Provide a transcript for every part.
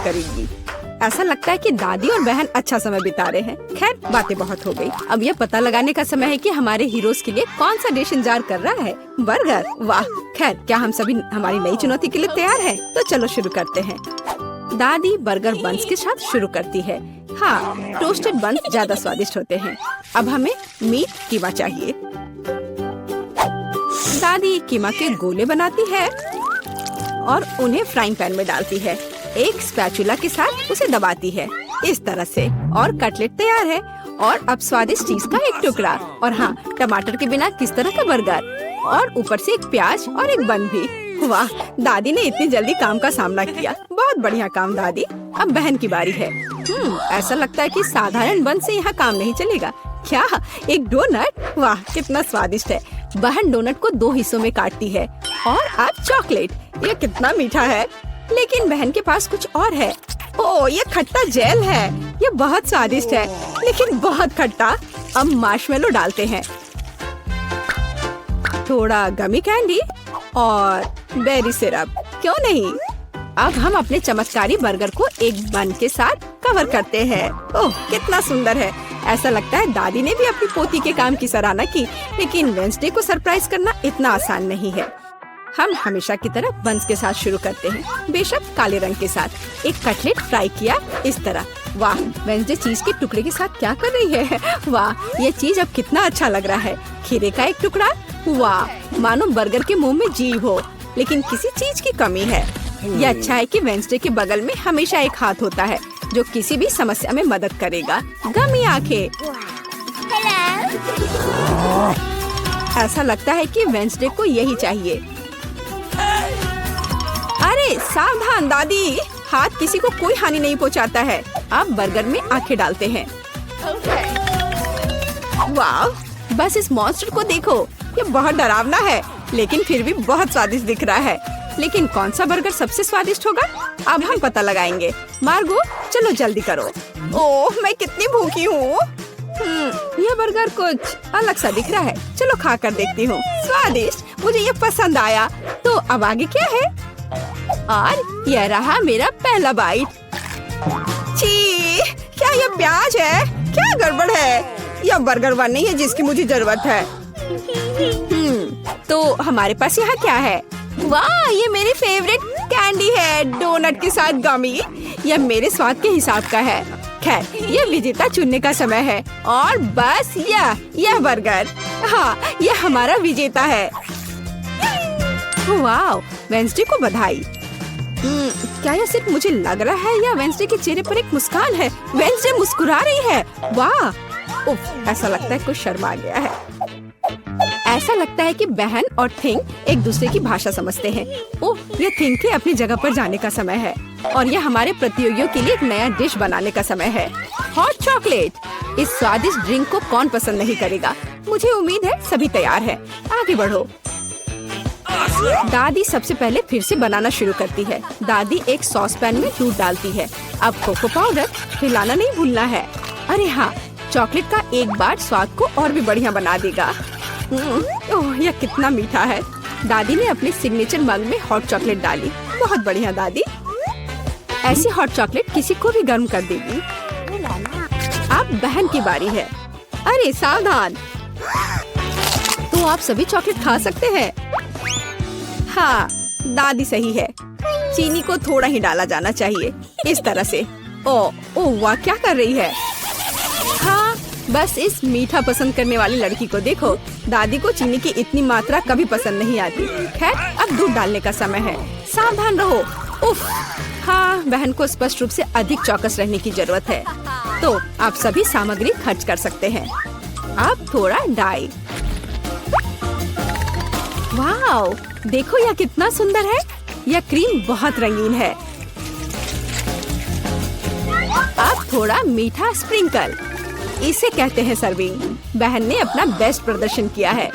करेगी। ऐसा लगता है कि दादी और बहन अच्छा समय बिता रहे हैं। खैर, बातें बहुत हो गई। अब यह पता लगाने का समय है कि हमारे हीरोज के लिए कौन सा डिश इंतजार कर रहा है। बर्गर, वाह। खैर, क्या हम सभी हमारी नई चुनौती के लिए तैयार हैं? तो चलो शुरू करते हैं। दादी बर्गर बन्स के साथ शुरू करती है। हाँ, टोस्टेड बन्स ज्यादा स्वादिष्ट होते हैं। अब हमें मीट कीमा चाहिए। दादी कीमा के गोले बनाती है और उन्हें फ्राइंग पैन में डालती है। एक स्पैचुला के साथ उसे दबाती है इस तरह से, और कटलेट तैयार है। और अब स्वादिष्ट चीज का एक टुकड़ा, और हाँ, टमाटर के बिना किस तरह का बर्गर, और ऊपर से एक प्याज और एक बन भी। वाह, दादी ने इतनी जल्दी काम का सामना किया। बहुत बढ़िया काम दादी। अब बहन की बारी है। ऐसा लगता है कि साधारण बन से यहाँ काम नहीं चलेगा। क्या, एक डोनट? वाह, कितना स्वादिष्ट है। बहन डोनट को 2 हिस्सों में काटती है। और अब चॉकलेट, ये कितना मीठा है। लेकिन बहन के पास कुछ और है। ओह, ये खट्टा जेल है। ये बहुत स्वादिष्ट है, लेकिन बहुत खट्टा। अब मार्शमेलो डालते हैं, थोड़ा गमी कैंडी और बेरी सिरप। क्यों नहीं? अब हम अपने चमत्कारी बर्गर को एक बन के साथ कवर करते हैं। ओह, कितना सुंदर है। ऐसा लगता है दादी ने भी अपनी पोती के काम की सराहना की। लेकिन वेंसडे को सरप्राइज करना इतना आसान नहीं है। हम हमेशा की तरह बन्स के साथ शुरू करते हैं, बेशक काले रंग के साथ। एक कटलेट फ्राई किया इस तरह। वाह, वेंसडे चीज के टुकड़े के साथ क्या कर रही है। वाह, ये चीज अब कितना अच्छा लग रहा है। खीरे का एक टुकड़ा। वाह, मानो बर्गर के मुंह में जीभ हो, लेकिन किसी चीज की कमी है। ये अच्छा है कि वेंसडे के बगल में हमेशा एक हाथ होता है जो किसी भी समस्या में मदद करेगा। गमी आंखें। ऐसा लगता है कि वेंसडे को यही चाहिए। अरे सावधान दादी, हाथ किसी को कोई हानि नहीं पहुंचाता है। अब बर्गर में आंखें डालते हैं। वाह, बस इस मॉन्स्टर को देखो। ये बहुत डरावना है, लेकिन फिर भी बहुत स्वादिष्ट दिख रहा है। लेकिन कौन सा बर्गर सबसे स्वादिष्ट होगा, अब हम पता लगाएंगे। मार्गो, चलो जल्दी करो। ओह, मैं कितनी भूखी हूँ। यह बर्गर कुछ अलग सा दिख रहा है। चलो खा कर देखती हूँ। स्वादिष्ट, मुझे ये पसंद आया। तो अब आगे क्या है? और यह रहा मेरा पहला बाइट। छी, क्या ये प्याज है? क्या गड़बड़ है? यह बर्गर बन नहीं है जिसकी मुझे जरूरत है। तो हमारे पास यहाँ क्या है? वाह, ये मेरी फेवरेट कैंडी है, डोनट के साथ गमी। यह मेरे स्वाद के हिसाब का है। खैर, यह विजेता चुनने का समय है। और बस यह बर्गर, हाँ, यह हमारा विजेता है। वाह, वेंसडे को बधाई। क्या यह सिर्फ मुझे लग रहा है या वेंसडे के चेहरे पर एक मुस्कान है? वेंसडे मुस्कुरा रही है। वाह, उफ, ऐसा लगता है कुछ शर्मा गया है। ऐसा लगता है कि बहन और थिंग एक दूसरे की भाषा समझते हैं। ओह, ये थिंग के अपनी जगह पर जाने का समय है। और यह हमारे प्रतियोगियों के लिए एक नया डिश बनाने का समय है। Hot chocolate. इस स्वादिष्ट ड्रिंक को कौन पसंद नहीं करेगा। मुझे उम्मीद है सभी तैयार हैं। आगे बढ़ो। दादी सबसे पहले फिर से बनाना शुरू करती है। दादी एक सॉस पैन में दूध डालती है। अब कोको पाउडर हिलाना नहीं भूलना है। अरे हाँ, चॉकलेट का एक बार स्वाद को और भी बढ़िया बना देगा। ओह, यह कितना मीठा है। दादी ने अपने सिग्नेचर मग में हॉट चॉकलेट डाली। बहुत बढ़िया दादी। ऐसी हॉट चॉकलेट किसी को भी गर्म कर देगी। अब बहन की बारी है। अरे सावधान, तो आप सभी चॉकलेट खा सकते हैं। हाँ, दादी सही है। चीनी को थोड़ा ही डाला जाना चाहिए, इस तरह से। ओह वाह, क्या कर रही है? हाँ, बस इस मीठा पसंद करने वाली लड़की को देखो। दादी को चीनी की इतनी मात्रा कभी पसंद नहीं आती। खैर, अब दूध डालने का समय है। सावधान रहो। उफ, हाँ, बहन को स्पष्ट रूप से अधिक चौकस रहने की जरूरत है। तो आप सभी सामग्री खर्च कर सकते हैं। अब थोड़ा डाई। वाओ, देखो यह कितना सुंदर है। यह क्रीम बहुत रंगीन है। अब थोड़ा मीठा स्प्रिंकल, इसे कहते हैं सर्विंग। बहन ने अपना बेस्ट प्रदर्शन किया है,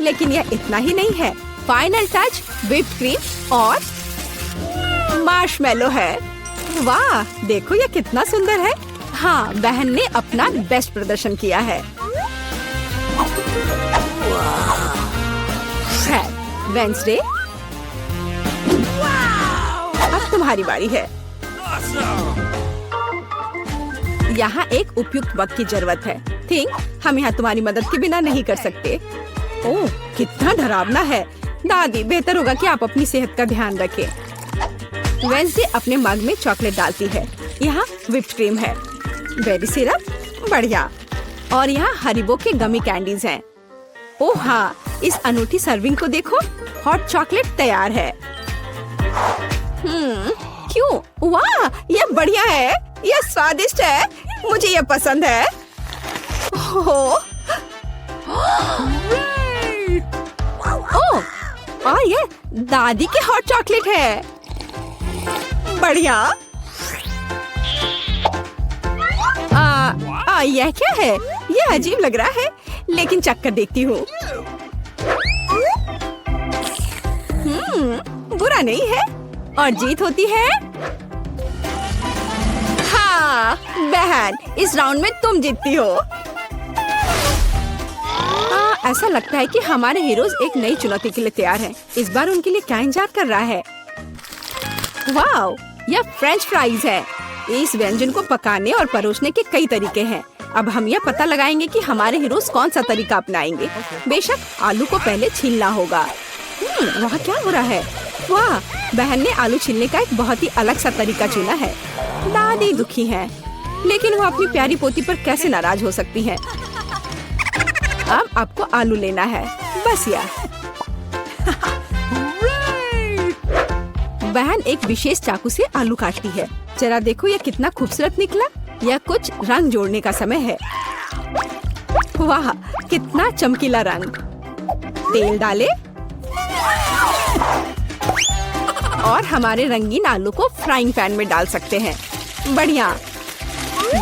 लेकिन यह इतना ही नहीं है। फाइनल टच व्हिप्ड क्रीम और मार्शमेलो है। वाह, देखो यह कितना सुंदर है। हाँ, बहन ने अपना बेस्ट प्रदर्शन किया है। वेंसडे, अब तुम्हारी बारी है। यहाँ एक उपयुक्त वक्त की जरूरत है। थिंक हम यहाँ तुम्हारी मदद के बिना नहीं कर सकते। ओह, कितना डरावना है। दादी, बेहतर होगा कि आप अपनी सेहत का ध्यान रखें। वेंसडे अपने मग में चॉकलेट डालती है। यहाँ व्हिप्ड क्रीम है, बेरी सिरप, बढ़िया, और यहाँ हरिबो के गमी कैंडीज हैं। ओह हाँ, इस अनूठी सर्विंग को देखो, हॉट चॉकलेट तैयार है। क्यों? वाह, ये बढ़िया है, ये स्वादिष्ट है, मुझे ये पसंद है। ओह, और ये दादी के हॉट चॉकलेट है, बढ़िया। यह क्या है? ये अजीब लग रहा है, लेकिन चख कर देखती हूँ। बुरा नहीं है, और जीत होती है। हाँ बहन, इस राउंड में तुम जीतती हो। ऐसा लगता है कि हमारे हीरोज एक नई चुनौती के लिए तैयार हैं। इस बार उनके लिए क्या इंतजार कर रहा है? वाओ, यह फ्रेंच फ्राइज है। इस व्यंजन को पकाने और परोसने के कई तरीके हैं। अब हम यह पता लगाएंगे कि हमारे हीरोज कौन सा तरीका अपनाएंगे। बेशक आलू को पहले छीलना होगा। वहाँ क्या हो रहा है? वाह, बहन ने आलू छीलने का एक बहुत ही अलग सा तरीका चुना है। दादी दुखी है, लेकिन वो अपनी प्यारी पोती पर कैसे नाराज हो सकती है। अब आपको आलू लेना है, बस यह। बहन एक विशेष चाकू से आलू काटती है। जरा देखो, यह कितना खूबसूरत निकला। यह कुछ रंग जोड़ने का समय है। वाह, कितना चमकीला रंग। तेल डाले और हमारे रंगीन आलू को फ्राइंग पैन में डाल सकते हैं। बढ़िया।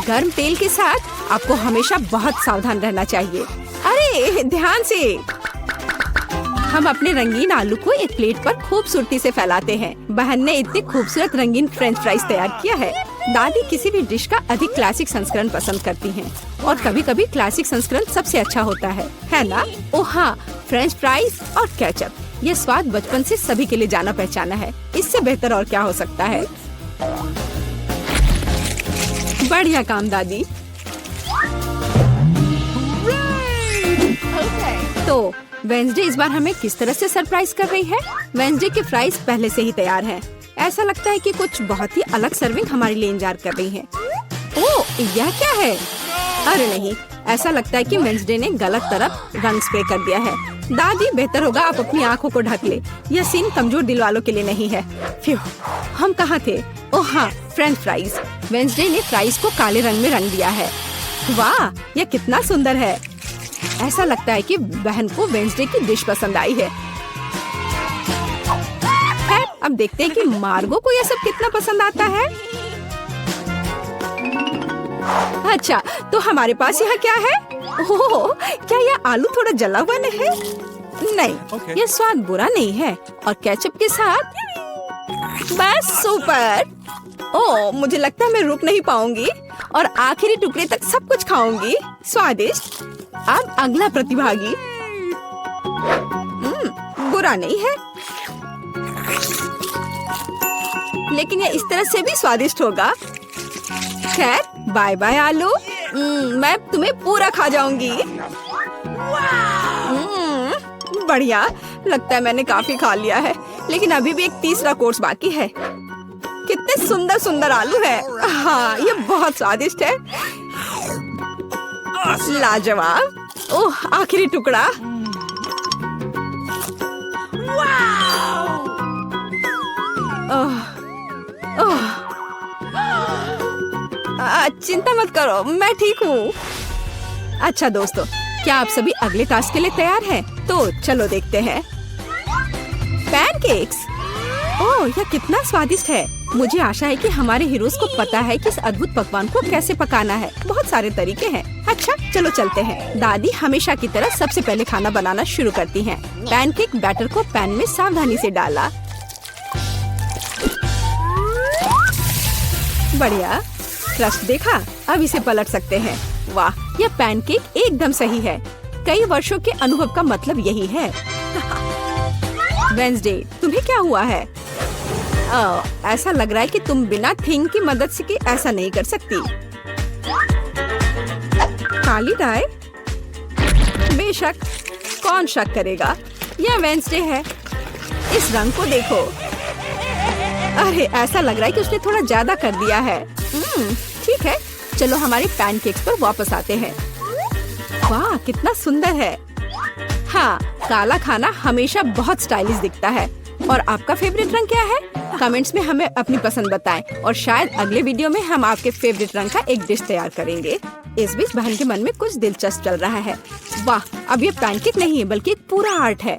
गर्म तेल के साथ आपको हमेशा बहुत सावधान रहना चाहिए। अरे ध्यान से। हम अपने रंगीन आलू को एक प्लेट पर खूबसूरती से फैलाते हैं। बहन ने इतने खूबसूरत रंगीन फ्रेंच फ्राइज तैयार किया है। दादी किसी भी डिश का अधिक क्लासिक संस्करण पसंद करती हैं, और कभी कभी क्लासिक संस्करण सबसे अच्छा होता है ना? ओह हाँ, फ्रेंच फ्राइज और केचप, ये स्वाद बचपन से सभी के लिए जाना पहचाना है। इससे बेहतर और क्या हो सकता है? बढ़िया काम दादी। तो वेंसडे इस बार हमें किस तरह से सरप्राइज कर रही है? वेंसडे के फ्राइज पहले से ही तैयार हैं। ऐसा लगता है कि कुछ बहुत ही अलग सर्विंग हमारे लिए इंतजार कर रही है। ओह, यह क्या है? अरे नहीं, ऐसा लगता है कि वेंसडे ने गलत तरफ रंग स्प्रे कर दिया है। दादी, बेहतर होगा आप अपनी आंखों को ढक ले। यह सीन कमजोर दिल वालों के लिए नहीं है। फ्यू, हम कहाँ थे? ओह हाँ, फ्रेंच फ्राइज। वेंसडे ने फ्राइज को काले रंग में रंग दिया है। वाह, यह कितना सुंदर है। ऐसा लगता है कि बहन को वेंसडे की डिश पसंद आई है। खैर, अब देखते हैं कि मार्गो को यह सब कितना पसंद आता है। अच्छा, तो हमारे पास यहाँ क्या है? ओह, क्या यह आलू थोड़ा जला हुआ नहीं है? नहीं, यह स्वाद बुरा नहीं है, और केचप के साथ बस सुपर। ओह, मुझे लगता है मैं रुक नहीं पाऊंगी और आखिरी टुकड़े तक सब कुछ खाऊंगी। स्वादिष्ट। अब अगला प्रतिभागी। बुरा नहीं है, लेकिन यह इस तरह से भी स्वादिष्ट होगा। खैर, बाय बाय आलू। मैं तुम्हें पूरा खा जाऊंगी। बढ़िया, लगता है मैंने काफी खा लिया है, लेकिन अभी भी एक तीसरा कोर्स बाकी है। कितने सुंदर सुंदर आलू है। हाँ, ये बहुत स्वादिष्ट है। लाजवाब। ओह, आखिरी टुकड़ा। चिंता मत करो, मैं ठीक हूँ। अच्छा दोस्तों, क्या आप सभी अगले टास्क के लिए तैयार हैं? तो चलो देखते हैं। पैनकेक्स। ओह, यह कितना स्वादिष्ट है। मुझे आशा है कि हमारे हीरोज को पता है कि इस अद्भुत पकवान को कैसे पकाना है। बहुत सारे तरीके हैं। अच्छा, चलो चलते हैं। दादी हमेशा की तरह सबसे पहले खाना बनाना शुरू करती हैं। पैनकेक बैटर को पैन में सावधानी से डाला। बढ़िया, क्रस्ट देखा? अब इसे पलट सकते हैं। वाह, यह पैनकेक एकदम सही है। कई वर्षों के अनुभव का मतलब यही है। वेंसडे, तुम्हें क्या हुआ है? ऐसा लग रहा है कि तुम बिना थिंग की मदद से ऐसा नहीं कर सकती। काली डाई? बेशक, कौन शक करेगा? यह वेंसडे है। इस रंग को देखो। अरे ऐसा लग रहा है कि उसने थोड़ा ज्यादा कर दिया है। ठीक है, चलो हमारे पैनकेक्स पर वापस आते हैं। वाह, कितना सुंदर है। हाँ, काला खाना हमेशा बहुत स्टाइलिश दिखता है। और आपका फेवरेट रंग क्या है? कमेंट्स में हमें अपनी पसंद बताएं और शायद अगले वीडियो में हम आपके फेवरेट रंग का एक डिश तैयार करेंगे। इस बीच बहन के मन में कुछ दिलचस्प चल रहा है। वाह, अब ये पैनकेक नहीं है बल्कि एक पूरा आर्ट है।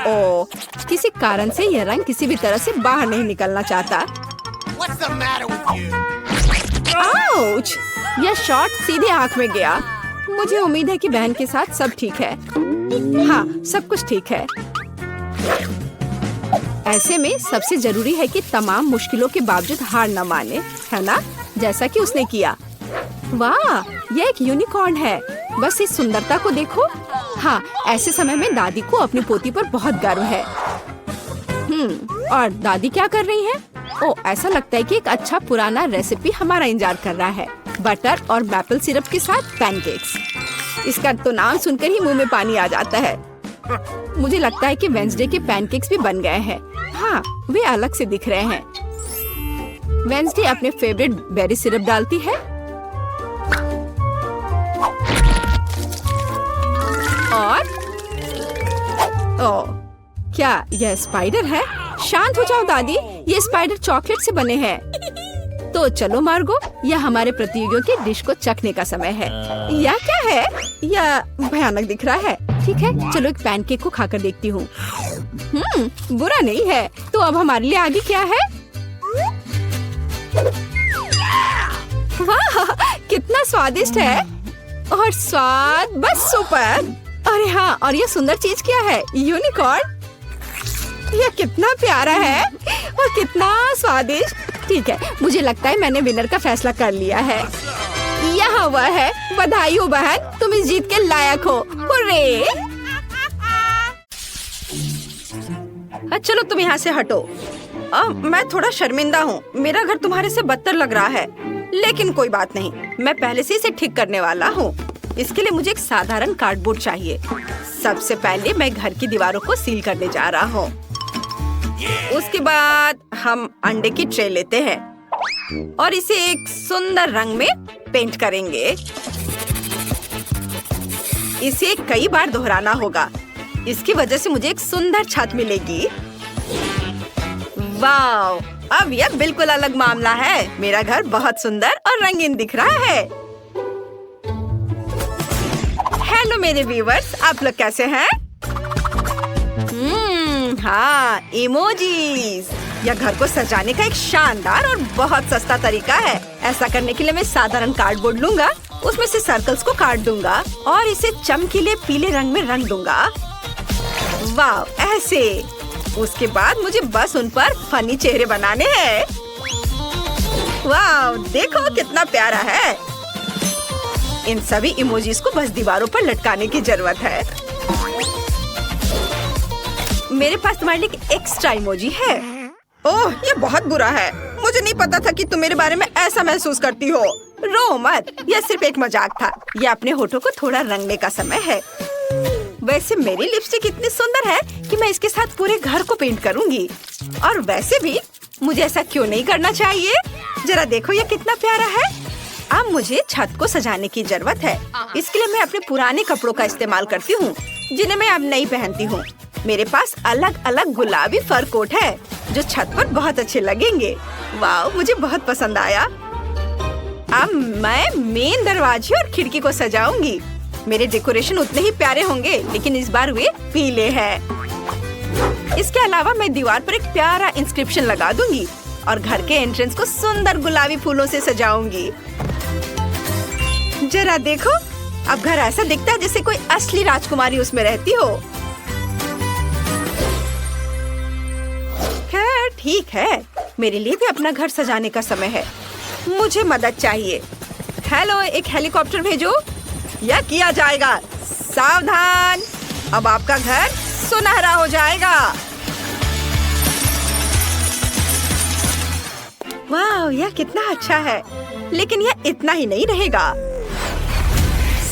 ओह, किसी कारण से यह रंग किसी भी तरह से बाहर नहीं निकलना चाहता। आउच! यह शॉट सीधे आंख में गया। मुझे उम्मीद है कि बहन के साथ सब ठीक है। हाँ, सब कुछ ठीक है। ऐसे में सबसे जरूरी है कि तमाम मुश्किलों के बावजूद हार न माने, है ना? जैसा कि उसने किया। वाह, यह एक यूनिकॉर्न है। बस इस सुंदरता को देखो। हाँ, ऐसे समय में दादी को अपनी पोती पर बहुत गर्व है। और दादी क्या कर रही है? ओह, ऐसा लगता है कि एक अच्छा पुराना रेसिपी हमारा इंतजार कर रहा है। बटर और मैपल सिरप के साथ पैनकेक्स। इसका तो नाम सुनकर ही मुंह में पानी आ जाता है। मुझे लगता है कि वेंसडे के पैनकेक्स भी बन गए हैं। हाँ, वे अलग से दिख रहे हैं। वेंसडे अपने फेवरेट बेरी सिरप डालती है और क्या यह स्पाइडर है? शांत हो जाओ दादी, ये स्पाइडर चॉकलेट से बने हैं। तो चलो मार्गो, यह हमारे प्रतियोगियों की डिश को चखने का समय है। यह क्या है? यह भयानक दिख रहा है। ठीक है, चलो एक पैनकेक को खाकर देखती हूँ। बुरा नहीं है। तो अब हमारे लिए आगे क्या है? वाह, कितना स्वादिष्ट है। और स्वाद बस सुपर। अरे हाँ, और ये सुंदर चीज क्या है? यूनिकॉर्न। यह कितना प्यारा है और कितना स्वादिष्ट। ठीक है, मुझे लगता है मैंने विनर का फैसला कर लिया है। यहाँ वह है। बधाई हो बहन, तुम इस जीत के लायक हो। हुर्रे! चलो तुम यहाँ से हटो। मैं थोड़ा शर्मिंदा हूँ। मेरा घर तुम्हारे से बदतर लग रहा है, लेकिन कोई बात नहीं, मैं पहले से इसे ठीक करने वाला हूँ। इसके लिए मुझे एक साधारण कार्डबोर्ड चाहिए। सबसे पहले मैं घर की दीवारों को सील करने जा रहा हूँ। उसके बाद हम अंडे की ट्रे लेते हैं और इसे एक सुंदर रंग में पेंट करेंगे। इसे कई बार दोहराना होगा। इसकी वजह से मुझे एक सुंदर छत मिलेगी। वाव! अब यह बिल्कुल अलग मामला है। मेरा घर बहुत सुंदर और रंगीन दिख रहा है। हेलो मेरे व्यूअर्स, आप लोग कैसे हैं? हाँ, इमोजीज। यह घर को सजाने का एक शानदार और बहुत सस्ता तरीका है। ऐसा करने के लिए मैं साधारण कार्डबोर्ड लूंगा, उसमें से सर्कल्स को काट दूंगा और इसे चमकीले पीले रंग में रंग दूंगा। वाव, ऐसे। उसके बाद मुझे बस उन पर फनी चेहरे बनाने हैं। वाव, देखो कितना प्यारा है। इन सभी इमोजीज को बस दीवारों पर लटकाने की जरूरत है। मेरे पास तुम्हारे लिए एक एक्स्ट्रा इमोजी है। ओह, ये बहुत बुरा है। मुझे नहीं पता था कि तुम मेरे बारे में ऐसा महसूस करती हो। रो मत, यह सिर्फ एक मजाक था। यह अपने होठों को थोड़ा रंगने का समय है। वैसे मेरी लिपस्टिक इतनी सुंदर है कि मैं इसके साथ पूरे घर को पेंट करूंगी। और वैसे भी मुझे ऐसा क्यों नहीं करना चाहिए? जरा देखो यह कितना प्यारा है। अब मुझे छत को सजाने की जरूरत है। इसके लिए मैं अपने पुराने कपड़ों का इस्तेमाल करती हूँ, जिन्हें मैं अब नहीं पहनती हूँ। मेरे पास अलग अलग गुलाबी फर कोट है जो छत पर बहुत अच्छे लगेंगे। वाह, मुझे बहुत पसंद आया। अब मैं मेन दरवाजे और खिड़की को सजाऊंगी। मेरे डेकोरेशन उतने ही प्यारे होंगे, लेकिन इस बार वे पीले हैं। इसके अलावा मैं दीवार पर एक प्यारा इंस्क्रिप्शन लगा दूंगी और घर के एंट्रेंस को सुंदर गुलाबी फूलों से सजाऊंगी। जरा देखो, अब घर ऐसा दिखता है जैसे कोई असली राजकुमारी उसमें रहती हो। खैर ठीक है, मेरे लिए भी अपना घर सजाने का समय है। मुझे मदद चाहिए। हेलो, एक हेलीकॉप्टर भेजो। यह किया जाएगा। सावधान, अब आपका घर सुनहरा हो जाएगा। वाह, यह कितना अच्छा है। लेकिन यह इतना ही नहीं रहेगा।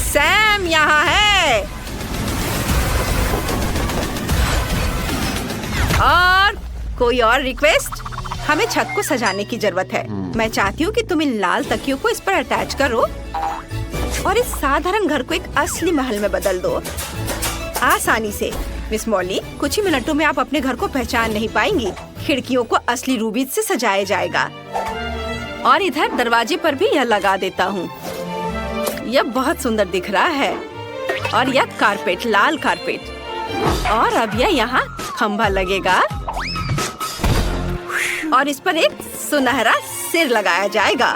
सैम यहाँ है। और कोई और रिक्वेस्ट? हमें छत को सजाने की जरूरत है। मैं चाहती हूँ कि तुम इन लाल तकियों को इस पर अटैच करो और इस साधारण घर को एक असली महल में बदल दो, आसानी से। मिस मॉली, कुछ ही मिनटों में आप अपने घर को पहचान नहीं पाएंगी। खिड़कियों को असली रूबी से सजाया जाएगा और इधर दरवाजे पर भी यह लगा देता हूँ। यह बहुत सुंदर दिख रहा है। और यह कारपेट, लाल कारपेट। और अब यह यहाँ खंभा लगेगा और इस पर एक सुनहरा सिर लगाया जाएगा।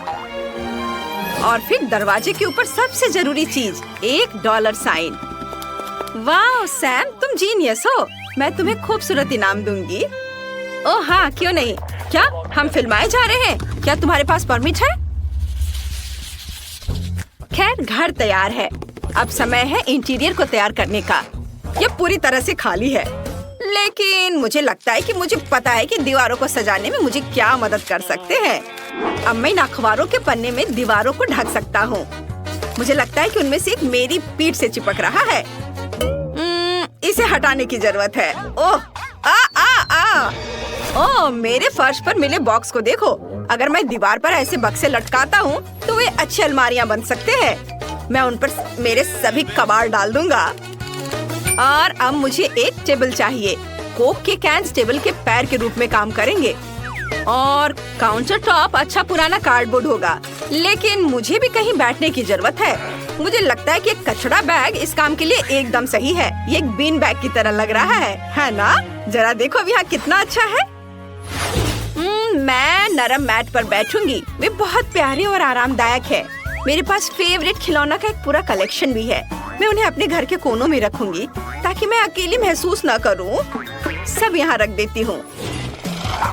और फिर दरवाजे के ऊपर सबसे जरूरी चीज, एक डॉलर साइन। वाह सैम, तुम जीनियस हो। मैं तुम्हें खूबसूरत इनाम दूंगी। ओह हाँ, क्यों नहीं। क्या हम फिल्माए जा रहे हैं? क्या तुम्हारे पास परमिट है? खैर, घर तैयार है। अब समय है इंटीरियर को तैयार करने का। यह पूरी तरह से खाली है, लेकिन मुझे लगता है कि मुझे पता है कि दीवारों को सजाने में मुझे क्या मदद कर सकते हैं। अब मैं इन अखबारों के पन्ने में दीवारों को ढक सकता हूँ। मुझे लगता है कि उनमें से एक मेरी पीठ से चिपक रहा है। इसे हटाने की जरूरत है। ओह ओह, मेरे फर्श पर मिले बॉक्स को देखो। अगर मैं दीवार पर ऐसे बक्से लटकाता हूँ तो वे अच्छी अलमारियाँ बन सकते हैं। मैं उन पर मेरे सभी कबाड़ डाल दूंगा। और अब मुझे एक टेबल चाहिए। कोक के कैंस टेबल के पैर के रूप में काम करेंगे। और काउंटर टॉप अच्छा पुराना कार्डबोर्ड होगा। लेकिन मुझे भी कहीं बैठने की जरूरत है। मुझे लगता है कि एक कचरा बैग इस काम के लिए एकदम सही है। ये एक बीन बैग की तरह लग रहा है ना? जरा देखो अब यहाँ कितना अच्छा है। मैं नरम मैट पर बैठूंगी। वे बहुत प्यारे और आरामदायक है। मेरे पास फेवरेट खिलौना का एक पूरा कलेक्शन भी है। मैं उन्हें अपने घर के कोनों में रखूंगी ताकि मैं अकेली महसूस न करूं। सब यहाँ रख देती हूँ।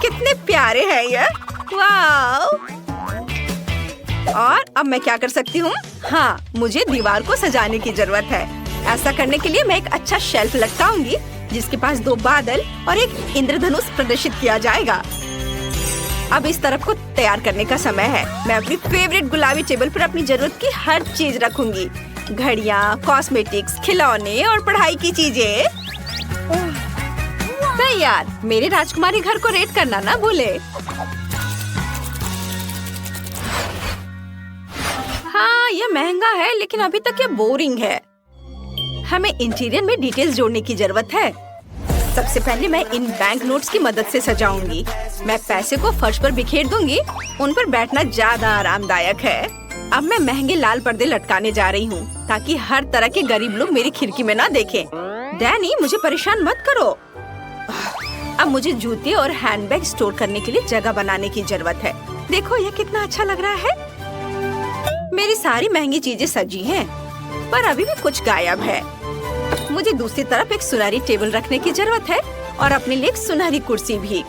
कितने प्यारे हैं ये। वाह! और अब मैं क्या कर सकती हूँ? हाँ, मुझे दीवार को सजाने की जरूरत है। ऐसा करने के लिए मैं एक अच्छा शेल्फ लटकाऊंगी जिसके पास 2 बादल और एक इंद्रधनुष प्रदर्शित किया जाएगा। अब इस तरफ को तैयार करने का समय है। मैं अपनी फेवरेट गुलाबी टेबल पर अपनी जरूरत की हर चीज रखूंगी। घड़ियाँ, कॉस्मेटिक्स, खिलौने और पढ़ाई की चीजें। तैयार। मेरे राजकुमारी घर को रेट करना ना भूले। हाँ, यह महंगा है लेकिन अभी तक ये बोरिंग है। हमें इंटीरियर में डिटेल्स जोड़ने की जरूरत है। सबसे पहले मैं इन बैंक नोट्स की मदद से सजाऊंगी। मैं पैसे को फर्श पर बिखेर दूंगी। उन पर बैठना ज्यादा आरामदायक है। अब मैं महंगे लाल पर्दे लटकाने जा रही हूँ ताकि हर तरह के गरीब लोग मेरी खिड़की में ना देखें। डैनी, मुझे परेशान मत करो। अब मुझे जूते और हैंडबैग स्टोर करने के लिए जगह बनाने की जरूरत है। देखो यह कितना अच्छा लग रहा है। मेरी सारी महंगी चीजें सजी हैं, पर अभी भी कुछ गायब है। मुझे दूसरी तरफ एक सुनहरी टेबल रखने की जरूरत है और अपने लिए एक सुनहरी कुर्सी भी।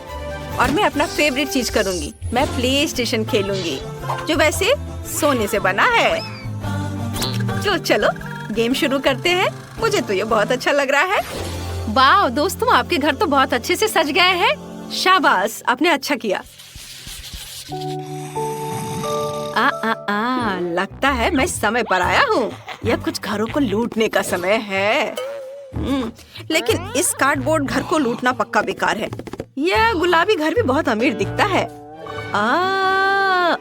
और मैं अपना फेवरेट चीज करूंगी। मैं प्ले स्टेशन खेलूंगी, जो वैसे सोने से बना है। तो चलो गेम शुरू करते हैं। मुझे तो ये बहुत अच्छा लग रहा है। वाह दोस्तों, आपके घर तो बहुत अच्छे से सज गए हैं। शाबाश, आपने अच्छा किया। लगता है मैं समय पर आया हूँ। यह कुछ घरों को लूटने का समय है। लेकिन इस कार्डबोर्ड घर को लूटना पक्का बेकार है। यह गुलाबी घर भी बहुत अमीर दिखता है।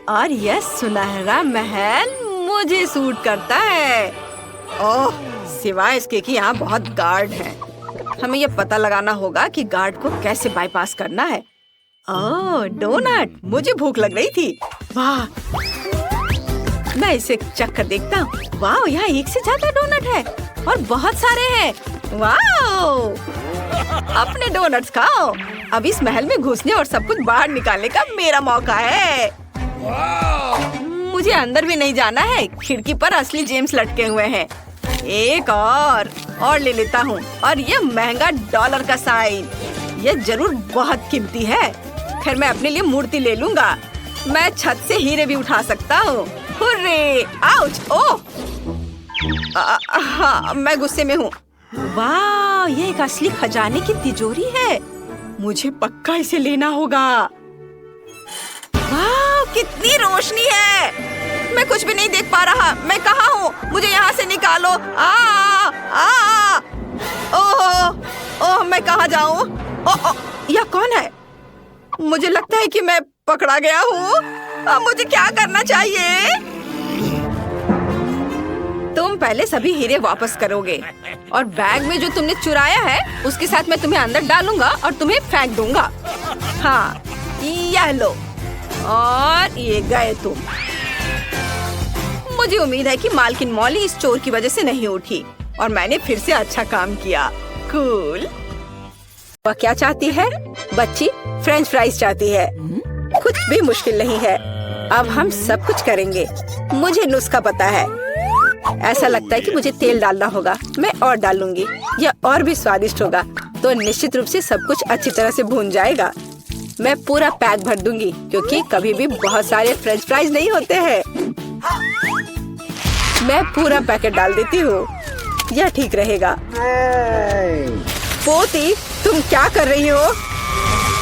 और यह सुनहरा महल मुझे सूट करता है। ओह, सिवाय इसके कि यहाँ बहुत गार्ड हैं। हमें यह पता लगाना होगा कि गार्ड को कैसे बाईपास करना है। ओह, डोनट, मुझे भूख लग रही थी। वाह, मैं इसे चख कर देखता हूँ। वाह, यहाँ एक से ज्यादा डोनट है और बहुत सारे हैं। वाह, अपने डोनट्स खाओ। अब इस महल में घुसने और सब कुछ बाहर निकालने का मेरा मौका है। मुझे अंदर भी नहीं जाना है। खिड़की पर असली जेम्स लटके हुए हैं। एक और ले लेता हूँ। और ये महंगा डॉलर का साइन, ये जरूर बहुत कीमती है। खैर, मैं अपने लिए मूर्ति ले लूंगा। मैं छत से हीरे भी उठा सकता हूँ। हुर्रे! आउच! ओह! हाँ, मैं गुस्से में हूँ। वाह, ये एक असली खजाने की तिजोरी है। मुझे पक्का इसे लेना होगा। वाह, कितनी रोशनी है, मैं कुछ भी नहीं देख पा रहा। मैं कहाँ हूँ? मुझे यहाँ से निकालो। आ ओह ओह, मैं कहाँ जाऊँ? ओह, यह कौन है? मुझे लगता है कि मैं पकड़ा गया हूँ। अब मुझे क्या करना चाहिए? तुम पहले सभी हीरे वापस करोगे और बैग में जो तुमने चुराया है उसके साथ मैं तुम्हें अंदर डालूंगा और तुम्हें फेंक दूंगा। हाँ, यह लो, और ये गए तुम। मुझे उम्मीद है कि मालकिन मॉली इस चोर की वजह से नहीं उठी और मैंने फिर से अच्छा काम किया। कूल। वह क्या चाहती है? बच्ची फ्रेंच फ्राइज चाहती है। कुछ भी मुश्किल नहीं है। अब हम सब कुछ करेंगे। मुझे नुस्खा पता है। ऐसा लगता है कि मुझे तेल डालना होगा। मैं और डालूंगी, यह और भी स्वादिष्ट होगा। तो निश्चित रूप से सब कुछ अच्छी तरह से भून जाएगा। मैं पूरा पैक भर दूंगी क्योंकि कभी भी बहुत सारे फ्रेंच फ्राइज नहीं होते हैं। मैं पूरा पैकेट डाल देती हूँ, यह ठीक रहेगा। पोती, तुम क्या कर रही हो?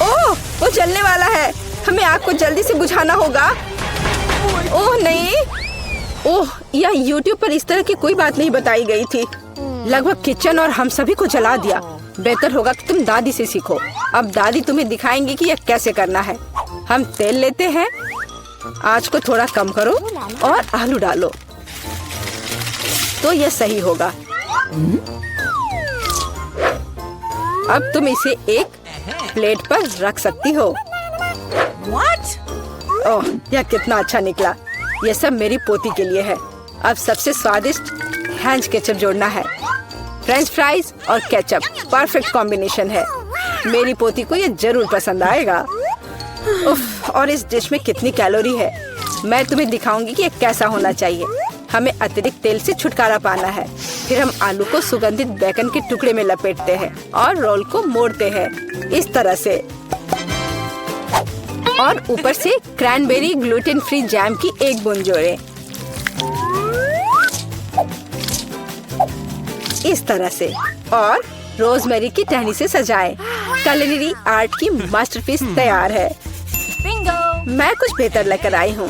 ओह, वो जलने वाला है। हमें आग को जल्दी से बुझाना होगा। ओह नहीं, ओह, यह YouTube पर इस तरह की कोई बात नहीं बताई गई थी। लगभग किचन और हम सभी को जला दिया। बेहतर होगा कि तुम दादी से सीखो। अब दादी तुम्हें दिखाएंगी कि यह कैसे करना है। हम तेल लेते हैं, आंच को थोड़ा कम करो और आलू डालो तो यह सही होगा। अब तुम इसे एक प्लेट पर रख सकती हो। ओह, यह कितना अच्छा निकला। यह सब मेरी पोती के लिए है। अब सबसे स्वादिष्ट हैंच केचप जोड़ना है। फ्रेंच फ्राइज और केचप परफेक्ट कॉम्बिनेशन है। मेरी पोती को यह जरूर पसंद आएगा। उफ, और इस डिश में कितनी कैलोरी है। मैं तुम्हें दिखाऊंगी कि यह कैसा होना चाहिए। हमें अतिरिक्त तेल से छुटकारा पाना है। फिर हम आलू को सुगंधित बेकन के टुकड़े में लपेटते हैं और रोल को मोड़ते हैं इस तरह से, और ऊपर से क्रैनबेरी ग्लूटेन फ्री जैम की एक बूंद जोड़ें। इस तरह से, और रोजमेरी की टहनी से सजाएं। culinary आर्ट की मास्टरपीस तैयार है। मैं कुछ बेहतर लेकर आई हूँ।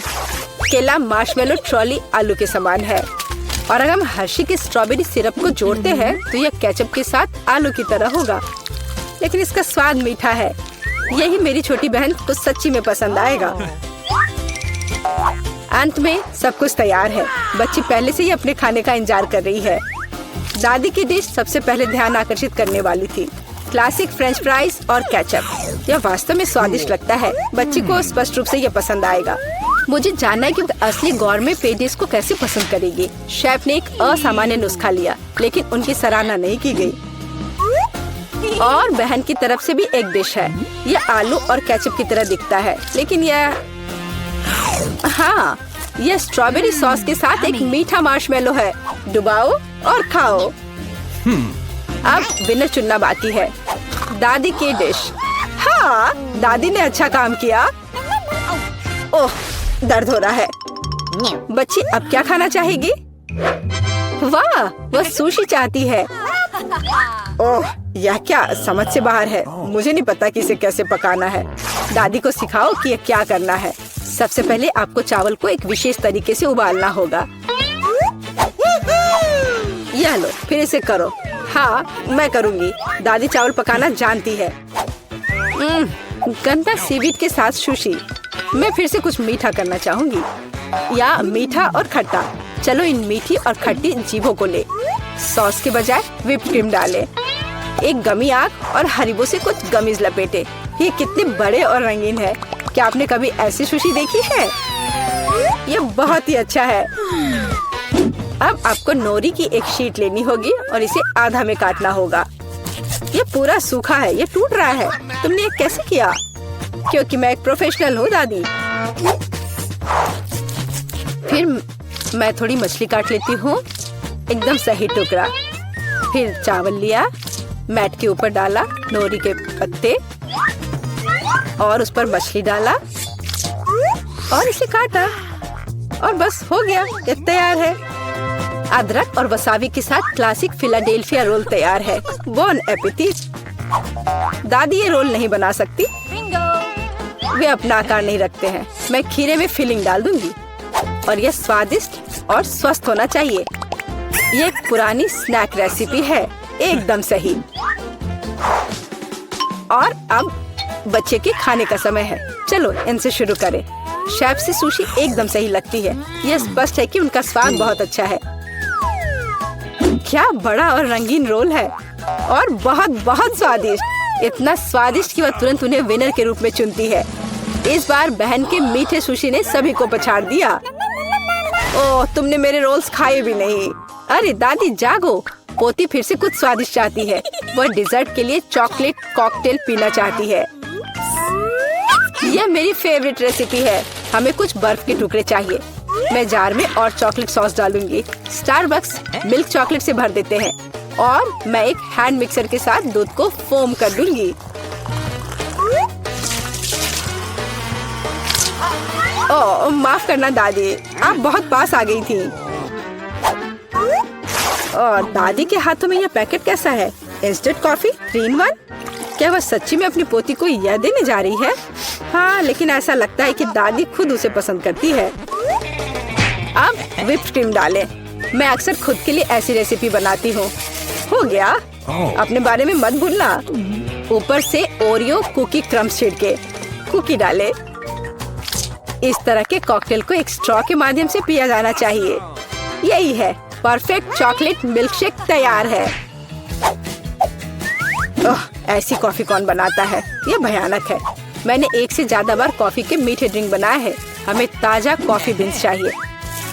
केला मार्शमेलो ट्रॉली आलू के समान है, और अगर हम हर्शी के स्ट्रॉबेरी सिरप को जोड़ते हैं तो यह केचप के साथ आलू की तरह होगा, लेकिन इसका स्वाद मीठा है। यही मेरी छोटी बहन को सच्ची में पसंद आएगा। अंत में सब कुछ तैयार है। बच्ची पहले से ही अपने खाने का इंतजार कर रही है। दादी की डिश सबसे पहले ध्यान आकर्षित करने वाली थी। क्लासिक फ्रेंच फ्राइज और केचप। यह वास्तव में स्वादिष्ट लगता है। बच्ची को स्पष्ट रूप से यह पसंद आएगा। मुझे जानना है कि असली गौरमे पेडिस को कैसे पसंद करेगी। शेफ ने एक असामान्य नुस्खा लिया, लेकिन उनकी सराहना नहीं की गई। और बहन की तरफ से भी एक डिश है। यह आलू और केचप की तरह दिखता है, लेकिन हाँ, यह स्ट्रॉबेरी सॉस के साथ एक मीठा मार्शमेलो है। डुबाओ और खाओ। अब विनर चुनना बाकी है। दादी की डिश। हाँ, दादी ने अच्छा काम किया। ओह, दर्द हो रहा है। बच्ची अब क्या खाना चाहेगी? वाह, वह सुशी चाहती है। ओह, यह क्या समझ से बाहर है। मुझे नहीं पता कि इसे कैसे पकाना है। दादी को सिखाओ कि यह क्या करना है। सबसे पहले आपको चावल को एक विशेष तरीके से उबालना होगा। यह लो, फिर इसे करो। हाँ, मैं करूँगी। दादी चावल पकाना जानती है। गंदा सीवीड के साथ सुशी। मैं फिर से कुछ मीठा करना चाहूँगी, या मीठा और खट्टा। चलो इन मीठी और खट्टी जीभों को ले। सॉस के बजाय व्हिप क्रीम डालें। एक गमी आग और हरीबो से कुछ गमीज लपेटे। ये कितने बड़े और रंगीन है। क्या आपने कभी ऐसी सुशी देखी है? ये बहुत ही अच्छा है। अब आपको नोरी की एक शीट लेनी होगी और इसे आधा में काटना होगा। ये पूरा सूखा है, ये टूट रहा है। तुमने ये कैसे किया? क्योंकि मैं एक प्रोफेशनल हूँ दादी। फिर मैं थोड़ी मछली काट लेती हूँ, एकदम सही टुकड़ा। फिर चावल लिया, मैट के ऊपर डाला, नोरी के पत्ते और उस पर मछली डाला और इसे काटा, और बस हो गया, ये तैयार है। अदरक और वसाबी के साथ क्लासिक फिलाडेल्फिया रोल तैयार है। बॉन एपेटिट। दादी ये रोल नहीं बना सकती। वे अपना आकार नहीं रखते हैं। मैं खीरे में फिलिंग डाल दूंगी और यह स्वादिष्ट और स्वस्थ होना चाहिए। ये एक पुरानी स्नैक रेसिपी है, एकदम सही। और अब बच्चे के खाने का समय है। चलो इनसे शुरू करें। शेफ से सुशी एकदम सही लगती है। यह स्पष्ट है कि उनका स्वाद बहुत अच्छा है। क्या बड़ा और रंगीन रोल है और बहुत बहुत स्वादिष्ट। इतना स्वादिष्ट कि वह तुरंत उन्हें विनर के रूप में चुनती है। इस बार बहन के मीठे सुशी ने सभी को पछाड़ दिया। ओह, तुमने मेरे रोल्स खाए भी नहीं। अरे दादी जागो, पोती फिर से कुछ स्वादिष्ट चाहती है। वह डिजर्ट के लिए चॉकलेट कॉकटेल पीना चाहती है। यह मेरी फेवरेट रेसिपी है। हमें कुछ बर्फ के टुकड़े चाहिए। मैं जार में और चॉकलेट सॉस डालूंगी। स्टारबक्स मिल्क चॉकलेट से भर देते हैं और मैं एक हैंड मिक्सर के साथ दूध को फोम कर दूंगी। ओह, माफ करना दादी, आप बहुत पास आ गई थी। और दादी के हाथों में यह पैकेट कैसा है? Instant coffee 3 in 1। क्या वह सच्ची में अपनी पोती को यह देने जा रही है? हाँ, लेकिन ऐसा लगता है कि दादी खुद उसे पसंद करती है। अब व्हिप्ड क्रीम डालें। मैं अक्सर खुद के लिए ऐसी रेसिपी बनाती हूँ। हो गया। अपने बारे में मत भूलना। ऊपर से ओरियो कुकी क्रम्स छिड़के। कुकी डाले। इस तरह के कॉकटेल को एक स्ट्रॉ के माध्यम से पिया जाना चाहिए। यही है, परफेक्ट चॉकलेट मिल्कशेक तैयार है। ओह, ऐसी कॉफी कौन बनाता है? यह भयानक है। मैंने 1 से ज्यादा बार कॉफी के मीठे ड्रिंक बनाए हैं। हमें ताजा कॉफी बीन्स चाहिए।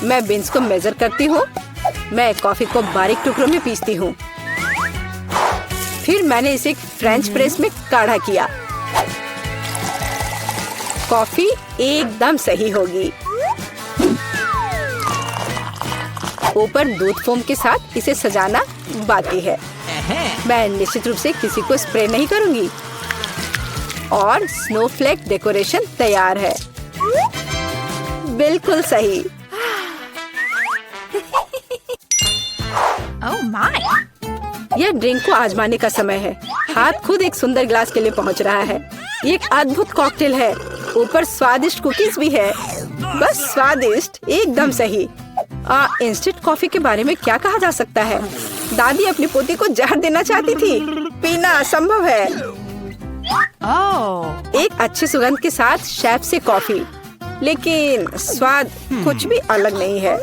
मैं बीन्स को मेजर करती हूँ। मैं कॉफी को बारीक टुकड़ों में पीसती हूँ। फिर मैंने इसे फ्रेंच प्रेस में काढ़ा किया। कॉफी एकदम सही होगी। ऊपर दूध फोम के साथ इसे सजाना बाकी है। मैं निश्चित रूप से किसी को स्प्रे नहीं करूंगी। और स्नोफ्लेक डेकोरेशन तैयार है। बिल्कुल सही। Oh my! यह ड्रिंक को आजमाने का समय है। हाथ खुद एक सुंदर ग्लास के लिए पहुंच रहा है। ये एक अद्भुत कॉकटेल है। ऊपर स्वादिष्ट कुकीज भी है। बस स्वादिष्ट, एकदम सही। इंस्टेंट कॉफी के बारे में क्या कहा जा सकता है? दादी अपनी पोती को जहर देना चाहती थी। पीना असंभव है। Oh! एक अच्छे सुगंध के साथ शेफ से कॉफी, लेकिन स्वाद कुछ भी अलग नहीं है।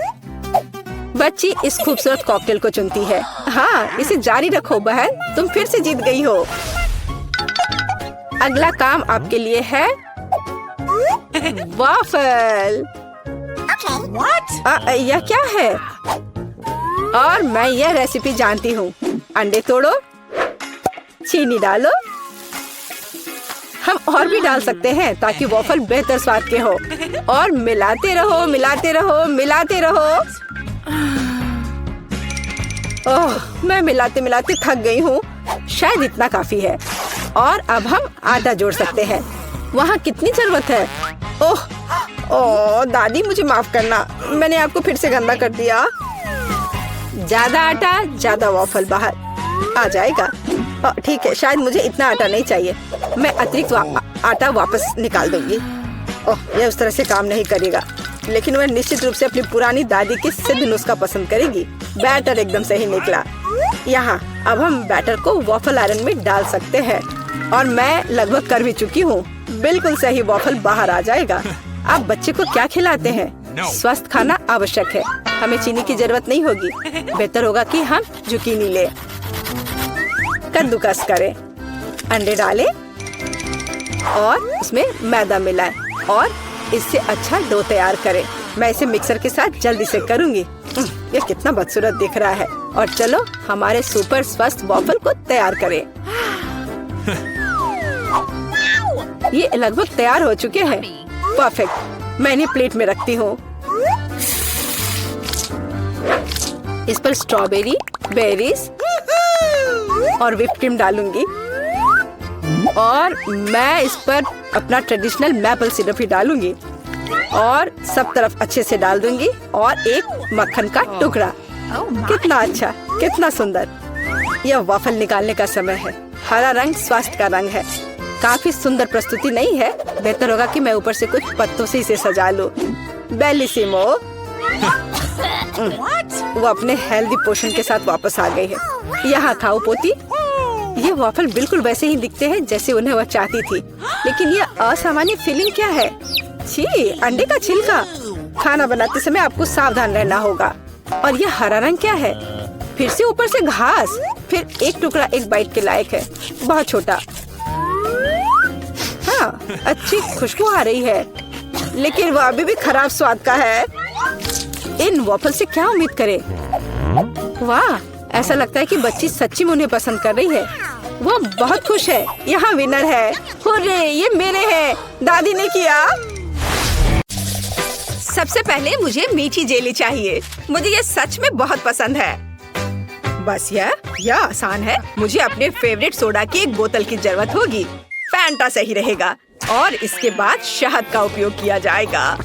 बच्ची इस खूबसूरत कॉकटेल को चुनती है। हाँ, इसे जारी रखो बहन, तुम फिर से जीत गई हो। अगला काम आपके लिए है वाफल। What? यह क्या है? और मैं यह रेसिपी जानती हूँ। अंडे तोड़ो, चीनी डालो। हम और भी डाल सकते हैं ताकि वॉफल बेहतर स्वाद के हो। और मिलाते रहो, मिलाते रहो, मिलाते रहो। ओह, मैं मिलाते मिलाते थक गई हूँ। शायद इतना काफी है। और अब हम आटा जोड़ सकते हैं। वहाँ कितनी जरूरत है? ओह, दादी मुझे माफ करना, मैंने आपको फिर से गंदा कर दिया। ज्यादा आटा, ज्यादा वॉफल बाहर आ जाएगा। ठीक है, शायद मुझे इतना आटा नहीं चाहिए। मैं अतिरिक्त आटा वापस निकाल दूंगी। ओह, यह उस तरह से काम नहीं करेगा, लेकिन वह निश्चित रूप से अपनी पुरानी दादी की सिद्ध नुस्खा पसंद करेगी। बैटर एकदम सही निकला। यहाँ अब हम बैटर को वॉफल आयरन में डाल सकते हैं। और मैं लगभग कर भी चुकी हूँ। बिल्कुल सही वॉफल बाहर आ जाएगा। अब बच्चे को क्या खिलाते हैं? स्वस्थ खाना आवश्यक है। हमें चीनी की जरूरत नहीं होगी। बेहतर होगा कि हम जुकीनी ले। कद्दूकस करें, अंडे डालें और उसमें मैदा मिलाएं और इससे अच्छा डो तैयार करें। मैं इसे मिक्सर के साथ जल्दी से करूंगी। ये कितना बदसूरत दिख रहा है। और चलो हमारे सुपर स्वस्थ वॉफल को तैयार करें। ये लगभग तैयार हो चुके हैं। परफेक्ट। मैं इन्हें प्लेट में रखती हूँ। इस पर स्ट्रॉबेरी, बेरीज और व्हिप्ड क्रीम डालूंगी। और मैं इस पर अपना ट्रेडिशनल मैपल सिरप ही डालूंगी और सब तरफ अच्छे से डाल दूंगी। और एक मक्खन का टुकड़ा। कितना अच्छा, कितना सुंदर। यह वॉफल निकालने का समय है। हरा रंग स्वास्थ्य का रंग है। काफी सुंदर प्रस्तुति नहीं है? बेहतर होगा कि मैं ऊपर से कुछ पत्तों से इसे सजा लूं। बेलिसिमो। वो अपने हेल्दी पोषण के साथ वापस आ गई है। यहाँ खाओ पोती। ये वॉफल बिल्कुल वैसे ही दिखते हैं जैसे उन्हें वह चाहती थी, लेकिन ये असामान्य फीलिंग क्या है? छी, अंडे का छिलका। खाना बनाते समय आपको सावधान रहना होगा। और ये हरा रंग क्या है? फिर से ऊपर से घास। फिर एक टुकड़ा एक बाइट के लायक है, बहुत छोटा। हाँ, अच्छी खुशबू आ रही है, लेकिन वो अभी भी खराब स्वाद का है। इन वॉफल से क्या उम्मीद करें? वाह, ऐसा लगता है कि बच्ची सच्ची में उन्हें पसंद कर रही है। वो बहुत खुश है। यहाँ विनर है। हुर्रे, ये मेरे हैं। दादी ने किया। सबसे पहले मुझे मीठी जेली चाहिए। मुझे ये सच में बहुत पसंद है। बस यह आसान है। मुझे अपने फेवरेट सोडा की एक बोतल की जरूरत होगी। फैंटा सही रहेगा। और इसके बाद शहद का उपयोग किया जाएगा।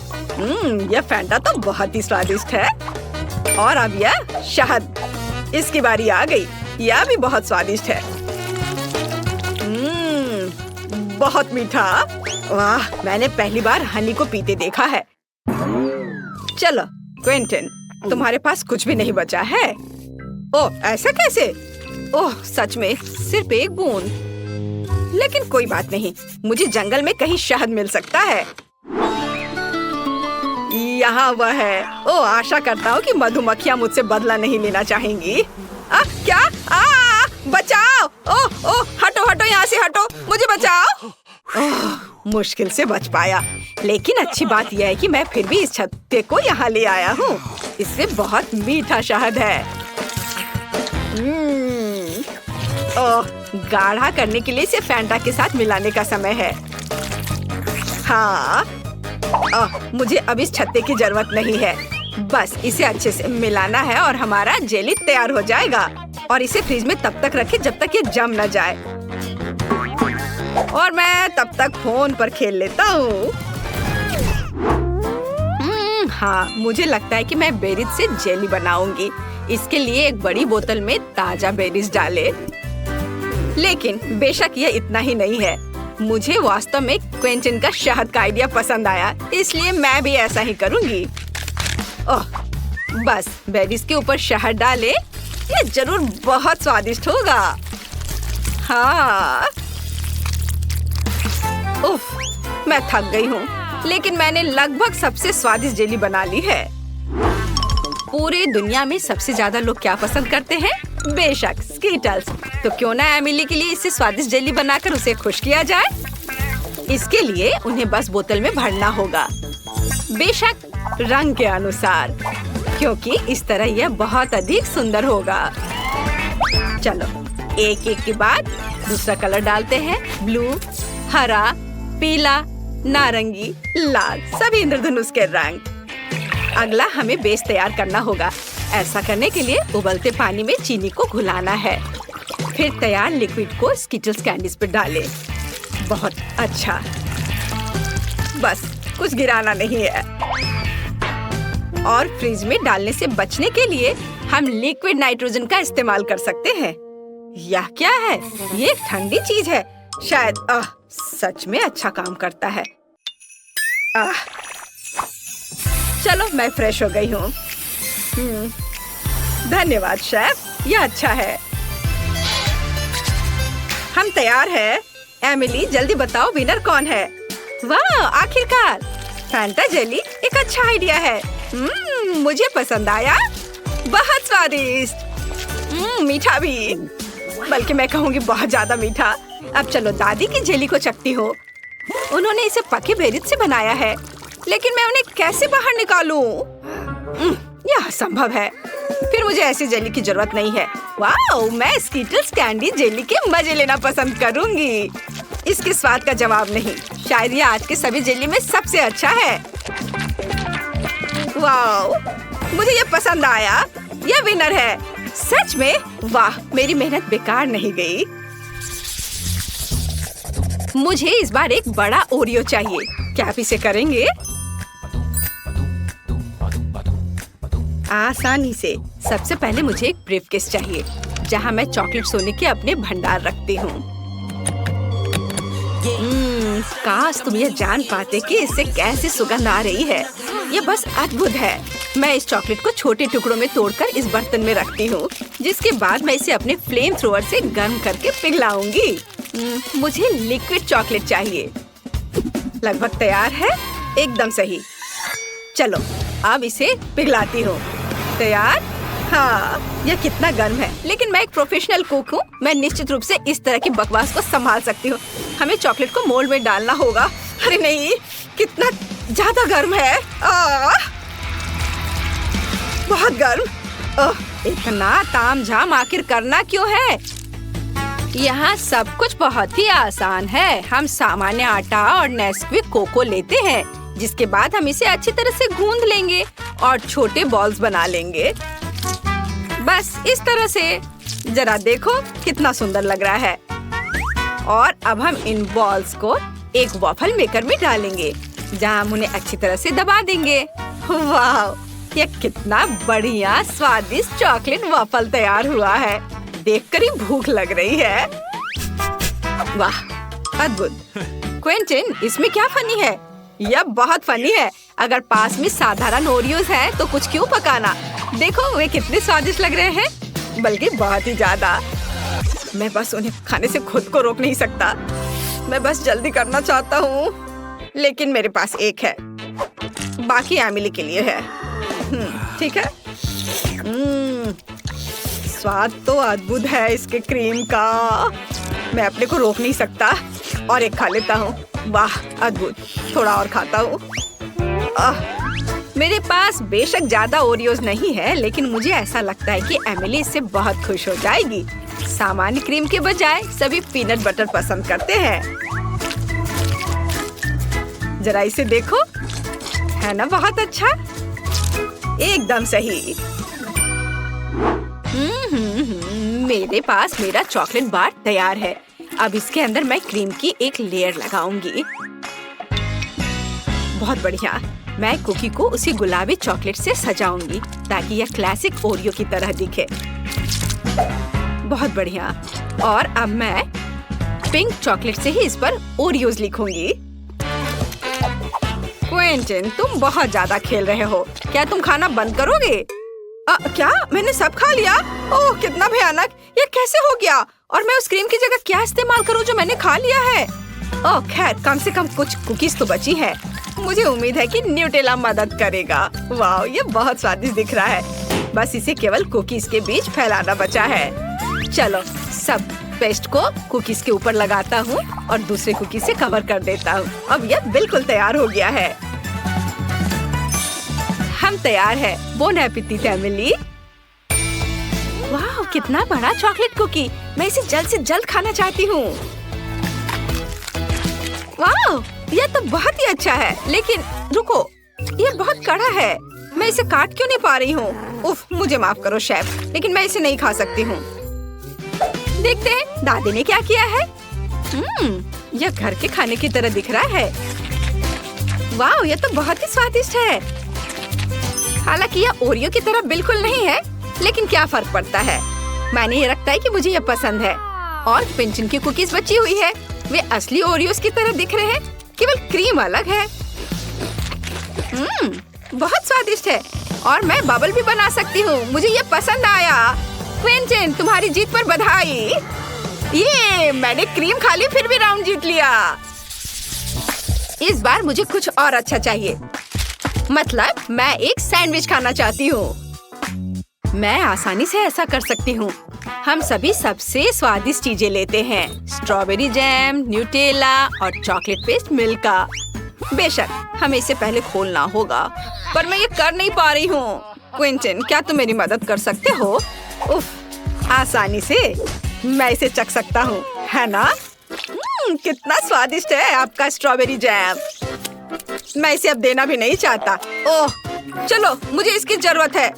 यह फैंटा तो बहुत ही स्वादिष्ट है। और अब यह शहद। इसकी बारी आ गई। यह भी बहुत स्वादिष्ट है। बहुत मीठा। वाह, मैंने पहली बार हनी को पीते देखा है। चलो क्विंटन, तुम्हारे पास कुछ भी नहीं बचा है। ओह, ऐसा कैसे? ओह, सच में सिर्फ एक बूंद। लेकिन कोई बात नहीं, मुझे जंगल में कहीं शहद मिल सकता है। यहाँ वह है। ओह, आशा करता हूँ कि मधुमक्खियाँ मुझसे बदला नहीं लेना चाहेंगी। क्या? बचाओ! ओह ओह, हटो हटो, यहाँ से हटो, मुझे बचाओ। मुश्किल से बच पाया, लेकिन अच्छी बात यह है कि मैं फिर भी इस छत्ते को यहाँ ले आया हूँ। इससे बहुत मीठा शहद है। ओह, गाढ़ा करने के लिए इसे फैंटा के साथ मिलाने का समय है। हाँ, मुझे अब इस छत्ते की जरूरत नहीं है। बस इसे अच्छे से मिलाना है और हमारा जेली तैयार हो जाएगा। और इसे फ्रिज में तब तक रखें जब तक ये जम न जाए। और मैं तब तक फोन पर खेल लेता हूँ। हाँ, मुझे लगता है कि मैं बेरीज से जेली बनाऊंगी। इसके लिए एक बड़ी बोतल में ताजा बेरीज डालें। लेकिन बेशक यह इतना ही नहीं है। मुझे वास्तव में क्विंटन का शहद का आइडिया पसंद आया, इसलिए मैं भी ऐसा ही करूंगी। ओह, बस बेरीज के ऊपर शहद डालें। ये जरूर बहुत स्वादिष्ट होगा। हाँ। उफ, मैं थक गई हूँ, लेकिन मैंने लगभग सबसे स्वादिष्ट जेली बना ली है। पूरी दुनिया में सबसे ज्यादा लोग क्या पसंद करते हैं? बेशक स्कीटल्स। तो क्यों ना एमिली के लिए इससे स्वादिष्ट जेली बनाकर उसे खुश किया जाए। इसके लिए उन्हें बस बोतल में भरना होगा, बेशक रंग के अनुसार, क्योंकि इस तरह यह बहुत अधिक सुंदर होगा। चलो एक एक के बाद दूसरा कलर डालते हैं। ब्लू, हरा, पीला, नारंगी, लाल, सभी इंद्रधनुष के रंग। अगला हमें बेस तैयार करना होगा। ऐसा करने के लिए उबलते पानी में चीनी को घुलाना है। फिर तैयार लिक्विड को स्किटल्स कैंडीज पर डालें। बहुत अच्छा, बस कुछ गिराना नहीं है। और फ्रिज में डालने से बचने के लिए हम लिक्विड नाइट्रोजन का इस्तेमाल कर सकते हैं। यह क्या है? ये ठंडी चीज है शायद। सच में अच्छा काम करता है। चलो मैं फ्रेश हो गई हूँ। धन्यवाद शेफ, यह अच्छा है। हम तैयार हैं। एमिली, जल्दी बताओ विनर कौन है? वाह, आखिरकार फैंटा जेली एक अच्छा आइडिया है। मुझे पसंद आया। बहुत स्वादिष्ट, मीठा भी, बल्कि मैं कहूँगी बहुत ज्यादा मीठा। अब चलो दादी की जेली को चखती हो। उन्होंने इसे पके बेरीज से बनाया है, लेकिन मैं उन्हें कैसे बाहर निकालूं? यह असंभव है। फिर मुझे ऐसी जेली की जरूरत नहीं है। वाह, मैं स्कीटल्स कैंडी जेली के मजे लेना पसंद करूंगी। इसके स्वाद का जवाब नहीं। शायद ये आज के सभी जेली में सबसे अच्छा है। वाह, मुझे ये पसंद आया। यह विनर है। सच में? वाह, मेरी मेहनत बेकार नहीं गई। मुझे इस बार एक बड़ा ओरियो चाहिए। क्या आप इसे करेंगे? आसानी से। सबसे पहले मुझे एक ब्रीफकेस चाहिए, जहां मैं चॉकलेट सोने के अपने भंडार रखती हूँ। काश तुम ये जान पाते कि इससे कैसी सुगंध आ रही है। ये बस अद्भुत है। मैं इस चॉकलेट को छोटे टुकड़ों में तोड़कर इस बर्तन में रखती हूँ, जिसके बाद मैं इसे अपने फ्लेम थ्रोअर से गर्म करके पिघलाऊंगी। मुझे लिक्विड चॉकलेट चाहिए। लगभग तैयार है, एकदम सही। चलो अब इसे पिघलाती हूँ। तैयार? हाँ, यह कितना गर्म है, लेकिन मैं एक प्रोफेशनल कुक हूँ। मैं निश्चित रूप से इस तरह की बकवास को संभाल सकती हूँ। हमें चॉकलेट को मोल्ड में डालना होगा। अरे नहीं, कितना ज्यादा गर्म है। बहुत गर्म। इतना तामझाम आखिर करना क्यों है? यहाँ सब कुछ बहुत ही आसान है। हम सामान्य आटा और नेस्क्विक कोको लेते हैं, जिसके बाद हम इसे अच्छी तरह से गूंद लेंगे और छोटे बॉल्स बना लेंगे। बस इस तरह से। जरा देखो कितना सुंदर लग रहा है। और अब हम इन बॉल्स को एक वॉफल मेकर में डालेंगे, जहाँ हम उन्हें अच्छी तरह से दबा देंगे। वाह, यह कितना बढ़िया स्वादिष्ट चॉकलेट वॉफल तैयार हुआ है। देखकर ही भूख लग रही है। वाह, अद्भुत। क्विंटन, इसमें क्या फनी है? यह बहुत फनी है। अगर पास में साधारण ओरियोज है तो कुछ क्यों पकाना। देखो वे कितने स्वादिष्ट लग रहे हैं, बल्कि बहुत ही ज्यादा। मैं बस उन्हें खाने से खुद को रोक नहीं सकता। मैं बस जल्दी करना चाहता हूँ, लेकिन मेरे पास एक है, बाकी एमिली के लिए है। ठीक है। स्वाद तो अद्भुत है इसके क्रीम का। मैं अपने को रोक नहीं सकता और एक खा लेता हूँ। वाह, अद्भुत। थोड़ा और खाता हूँ। मेरे पास बेशक ज्यादा ओरियोज नहीं है, लेकिन मुझे ऐसा लगता है कि एमिली इससे बहुत खुश हो जाएगी। सामान्य क्रीम के बजाय सभी पीनट बटर पसंद करते हैं। जरा इसे देखो, है ना बहुत अच्छा? एकदम सही। मेरे पास मेरा चॉकलेट बार तैयार है। अब इसके अंदर मैं क्रीम की एक लेयर लगाऊंगी। बहुत बढ़िया। मैं कुकी को उसी गुलाबी चॉकलेट से सजाऊंगी, ताकि यह क्लासिक ओरियो की तरह दिखे। बहुत बढ़िया। और अब मैं पिंक चॉकलेट से ही इस पर ओरियोज लिखूंगी। क्विंटन, तुम बहुत ज्यादा खेल रहे हो। क्या तुम खाना बंद करोगे? क्या मैंने सब खा लिया? ओह, कितना भयानक। ये कैसे हो गया? और मैं उस क्रीम की जगह क्या इस्तेमाल करूं जो मैंने खा लिया है? ओह खैर, कम से कम कुछ कुकीज तो बची हैं। मुझे उम्मीद है कि न्यूटेला मदद करेगा। वाह, ये बहुत स्वादिष्ट दिख रहा है। बस इसे केवल कुकीज के बीच फैलाना बचा है। चलो, सब पेस्ट को कुकीज के ऊपर लगाता हूँ और दूसरे कुकीज से कवर कर देता हूँ। अब यह बिल्कुल तैयार हो गया है। हम तैयार है। Bone appétit Emily. वाह, कितना बड़ा चॉकलेट कुकी। मैं इसे जल्द से जल्द खाना चाहती हूँ। वाह, यह तो बहुत ही अच्छा है, लेकिन रुको, यह बहुत कड़ा है। मैं इसे काट क्यों नहीं पा रही हूँ? उफ, मुझे माफ करो शेफ, लेकिन मैं इसे नहीं खा सकती हूँ। देखते हैं दादी ने क्या किया है। यह घर के खाने की तरह दिख रहा है। वाह, यह तो बहुत ही स्वादिष्ट है। हालांकि यह ओरियो की तरह बिल्कुल नहीं है, लेकिन क्या फर्क पड़ता है। मैंने ये रखता है कि मुझे यह पसंद है। और पिंचन की कुकीज बची हुई है। वे असली ओरियोस की तरह दिख रहे हैं, केवल क्रीम अलग है। बहुत स्वादिष्ट है। और मैं बबल भी बना सकती हूँ। मुझे ये पसंद आया। क्विंटन, तुम्हारी जीत पर बधाई। ये मैंने क्रीम खा ली, फिर भी राउंड जीत लिया। इस बार मुझे कुछ और अच्छा चाहिए। मतलब मैं एक सैंडविच खाना चाहती हूँ। मैं आसानी से ऐसा कर सकती हूँ। हम सभी सबसे स्वादिष्ट चीजें लेते हैं। स्ट्रॉबेरी जैम, न्यूटेला और चॉकलेट पेस्ट मिल्का। बेशक हमें इसे पहले खोलना होगा, पर मैं ये कर नहीं पा रही हूँ। क्विंटन, क्या तुम मेरी मदद कर सकते हो? उफ, आसानी से मैं इसे चख सकता हूँ, है ना? कितना स्वादिष्ट है आपका स्ट्रॉबेरी जैम। मैं इसे अब देना भी नहीं चाहता। ओह, चलो, मुझे इसकी जरूरत है।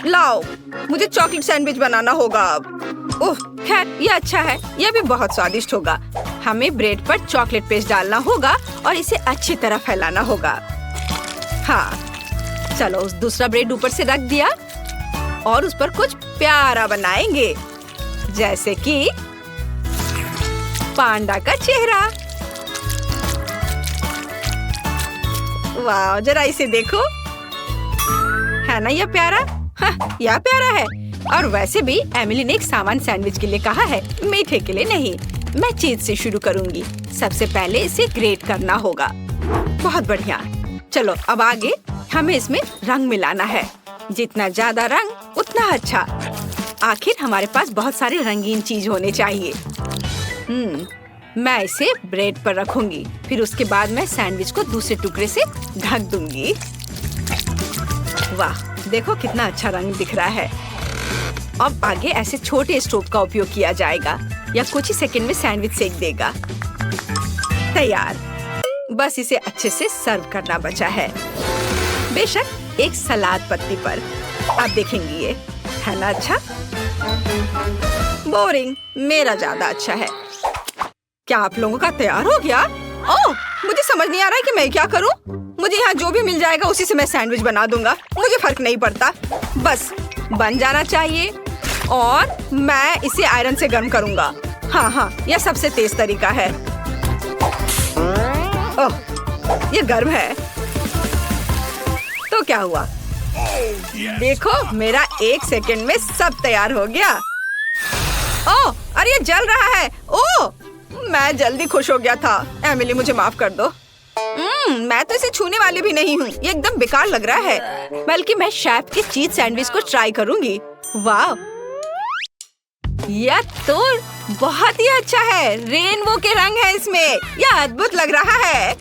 लाओ, मुझे चॉकलेट सैंडविच बनाना होगा अब। ओह, खैर ये अच्छा है। यह भी बहुत स्वादिष्ट होगा। हमें ब्रेड पर चॉकलेट पेस्ट डालना होगा और इसे अच्छी तरह फैलाना होगा। हाँ, चलो, उस दूसरा ब्रेड ऊपर से रख दिया और उस पर कुछ प्यारा बनाएंगे, जैसे कि पांडा का चेहरा। वाह, जरा इसे देखो, है ना यह प्यारा? हाँ, यह प्यारा है। और वैसे भी एमिली ने एक सामान सैंडविच के लिए कहा है, मीठे के लिए नहीं। मैं चीज से शुरू करूंगी। सबसे पहले इसे ग्रेट करना होगा। बहुत बढ़िया। चलो अब आगे हमें इसमें रंग मिलाना है। जितना ज्यादा रंग उतना अच्छा। आखिर हमारे पास बहुत सारे रंगीन चीज होने चाहिए। मैं इसे ब्रेड पर रखूंगी। फिर उसके बाद मैं सैंडविच को दूसरे टुकड़े से ढक दूंगी। वाह, देखो कितना अच्छा रंग दिख रहा है। अब आगे ऐसे छोटे स्टोव का उपयोग किया जाएगा। या कुछ ही सेकंड में सैंडविच सेक देगा। तैयार। बस इसे अच्छे से सर्व करना बचा है। बेशक एक सलाद पत्ती पर। आप देखेंगे ये, है ना अच्छा? बोरिंग, मेरा ज्यादा अच्छा है। क्या आप लोगों का तैयार हो गया? ओह, मुझे समझ नहीं आ रहा है कि मैं क्या करूं। मुझे यहाँ जो भी मिल जाएगा उसी से मैं सैंडविच बना दूंगा। मुझे फर्क नहीं पड़ता, बस बन जाना चाहिए। और मैं इसे आयरन से गर्म करूंगा। हाँ, यह सबसे तेज तरीका है। ओह, ये गर्म है। तो क्या हुआ? देखो, मेरा 1 सेकंड में सब तैयार हो गया। ओह, अरे ये जल रहा है। ओह, मैं जल्दी खुश हो गया था। एमिली, मुझे माफ कर दो। मैं तो इसे छूने वाली भी नहीं हूँ। ये एकदम बेकार लग रहा है। बल्कि मैं शेफ के चीज सैंडविच को ट्राई करूंगी। वाह, यह तो बहुत ही अच्छा है। रेनबो के रंग है इसमें। यह अद्भुत लग रहा है।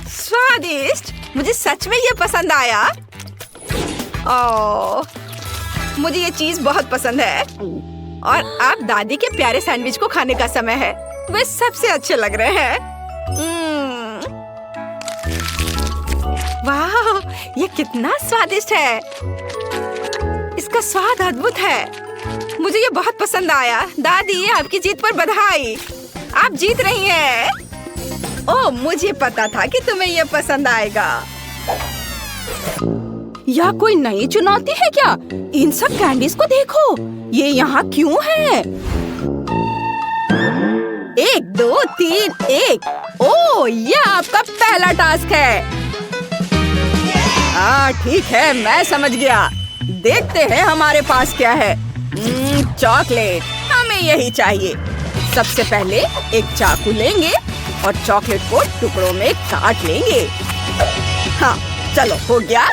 स्वादिष्ट। मुझे सच में ये पसंद आया। ओह, मुझे ये चीज बहुत पसंद है। और अब दादी के प्यारे सैंडविच को खाने का समय है। वे सबसे अच्छे लग रहे हैं। वाह, ये कितना स्वादिष्ट है। इसका स्वाद अद्भुत है। मुझे ये बहुत पसंद आया। दादी, आपकी जीत पर बधाई। आप जीत रही हैं। ओह, मुझे पता था कि तुम्हें ये पसंद आएगा। यह कोई नई चुनौती है क्या? इन सब कैंडीज को देखो। ये यहाँ क्यों है? 1 2 3 1। ओह, यह आपका पहला टास्क है। ठीक है, मैं समझ गया। देखते हैं हमारे पास क्या है। चॉकलेट, हमें यही चाहिए। सबसे पहले एक चाकू लेंगे और चॉकलेट को टुकड़ों में काट लेंगे। हाँ, चलो हो गया।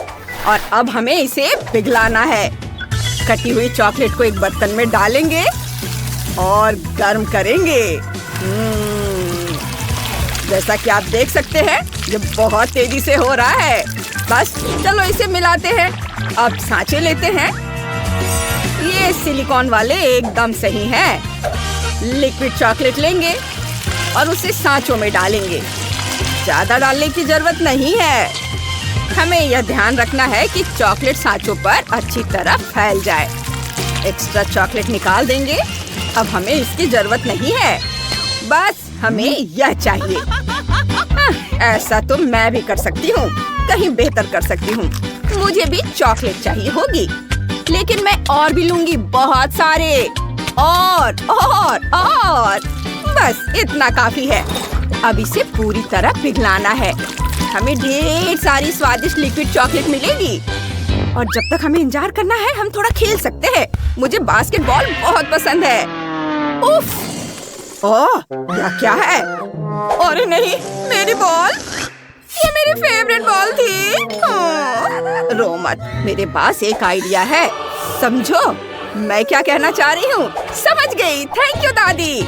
और अब हमें इसे पिघलाना है। कटी हुई चॉकलेट को एक बर्तन में डालेंगे और गर्म करेंगे। जैसा कि आप देख सकते हैं, ये बहुत तेजी से हो रहा है। बस चलो इसे मिलाते हैं। अब सांचे लेते हैं। ये सिलिकॉन वाले एकदम सही हैं। लिक्विड चॉकलेट लेंगे और उसे सांचों में डालेंगे। ज्यादा डालने की जरूरत नहीं है। हमें यह ध्यान रखना है कि चॉकलेट सांचों पर अच्छी तरह फैल जाए। एक्स्ट्रा चॉकलेट निकाल देंगे। अब हमें इसकी जरूरत नहीं है। बस हमें यह चाहिए। ऐसा तो मैं भी कर सकती हूँ, कहीं बेहतर कर सकती हूँ। मुझे भी चॉकलेट चाहिए होगी, लेकिन मैं और भी लूंगी, बहुत सारे। और बस इतना काफी है। अब इसे पूरी तरह पिघलाना है। हमें ढेर सारी स्वादिष्ट लिक्विड चॉकलेट मिलेगी। और जब तक हमें इंतजार करना है, हम थोड़ा खेल सकते हैं। मुझे बास्केटबॉल बहुत पसंद है। उफ! ओह, क्या है? अरे नहीं, मेरी बॉल। ये मेरी फेवरेट बॉल थी। रो मत, मेरे पास एक आइडिया है। समझो मैं क्या कहना चाह रही हूँ। समझ गई। थैंक यू दादी।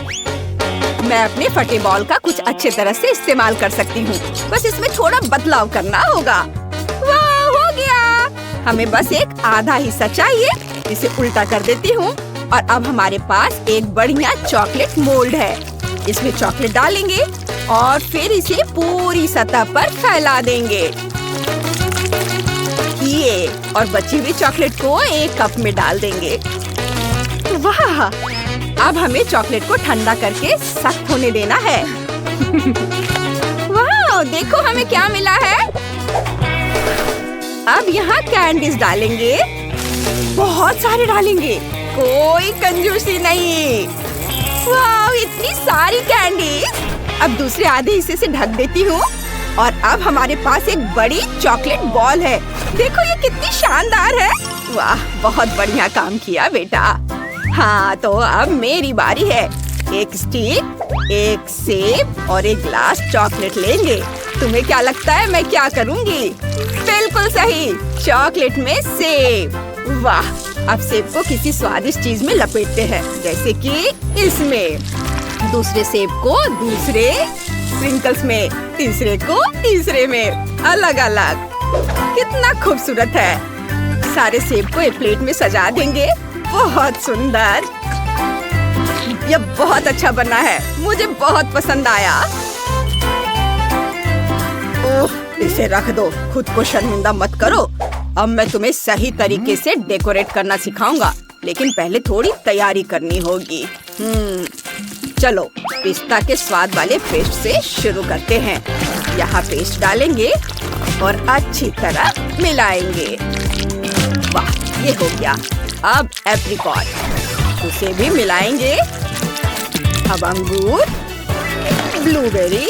मैं अपने फटे बॉल का कुछ अच्छे तरह से इस्तेमाल कर सकती हूँ। बस इसमें थोड़ा बदलाव करना होगा। वाह, हो गया। हमें बस एक आधा हिस्सा चाहिए। इसे उल्टा कर देती हूँ और अब हमारे पास एक बढ़िया चॉकलेट मोल्ड है। इसमें चॉकलेट डालेंगे और फिर इसे पूरी सतह पर फैला देंगे। ये और बची हुई चॉकलेट को एक कप में डाल देंगे। वाह! अब हमें चॉकलेट को ठंडा करके सख्त होने देना है। वाह! देखो हमें क्या मिला है। अब यहाँ कैंडीज डालेंगे। बहुत सारे डालेंगे। कोई कंजूसी नहीं। वाह, इतनी सारी कैंडी। अब दूसरे आधे हिस्से से ढक देती हूँ और अब हमारे पास एक बड़ी चॉकलेट बॉल है। देखो ये कितनी शानदार है। वाह, बहुत बढ़िया काम किया बेटा। हाँ, तो अब मेरी बारी है। एक स्टिक, एक सेब और एक ग्लास चॉकलेट लेंगे। तुम्हें क्या लगता है मैं क्या करूँगी? बिल्कुल सही, चॉकलेट में सेब। वाह, अब सेब को किसी स्वादिष्ट चीज में लपेटते हैं, जैसे कि इसमें। दूसरे सेब को दूसरे स्प्रिंकल्स में, तीसरे को तीसरे में, अलग अलग। कितना खूबसूरत है। सारे सेब को एक प्लेट में सजा देंगे। बहुत सुंदर। यह बहुत अच्छा बना है, मुझे बहुत पसंद आया। ओह, इसे रख दो, खुद को शर्मिंदा मत करो। अब मैं तुम्हें सही तरीके से डेकोरेट करना सिखाऊंगा, लेकिन पहले थोड़ी तैयारी करनी होगी। चलो, पिस्ता के स्वाद वाले पेस्ट से शुरू करते हैं। यहाँ पेस्ट डालेंगे और अच्छी तरह मिलाएंगे। वाह, ये हो गया। अब एप्रिकॉट, उसे भी मिलाएंगे। अब अंगूर, ब्लूबेरी,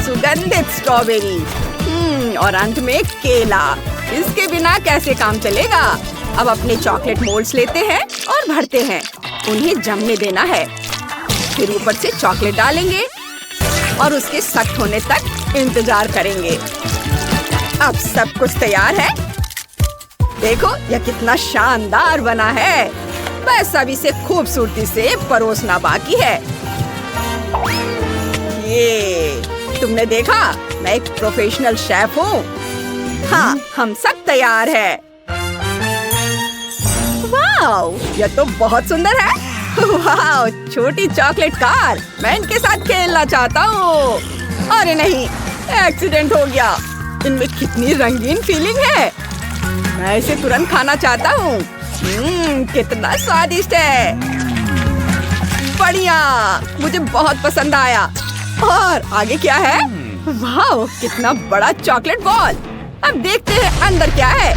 सुगंधित स्ट्रॉबेरी और अंत में केला। इसके बिना कैसे काम चलेगा। अब अपने चॉकलेट मोल्ड्स लेते हैं और भरते हैं। उन्हें जमने देना है। फिर ऊपर से चॉकलेट डालेंगे और उसके सख्त होने तक इंतजार करेंगे। अब सब कुछ तैयार है। देखो यह कितना शानदार बना है। बस अब इसे खूबसूरती से परोसना बाकी है। ये तुमने देखा, मैं एक प्रोफेशनल शेफ हूँ। हाँ, हम सब तैयार है। वाओ, यह तो बहुत सुंदर है। वाओ, छोटी चॉकलेट कार। मैं इनके साथ खेलना चाहता हूँ। अरे नहीं, एक्सीडेंट हो गया। इनमें कितनी रंगीन फीलिंग है। मैं इसे तुरंत खाना चाहता हूँ। कितना स्वादिष्ट है। बढ़िया, मुझे बहुत पसंद आया। और आगे क्या है? वाओ, कितना बड़ा चॉकलेट बॉल। अब देखते हैं अंदर क्या है।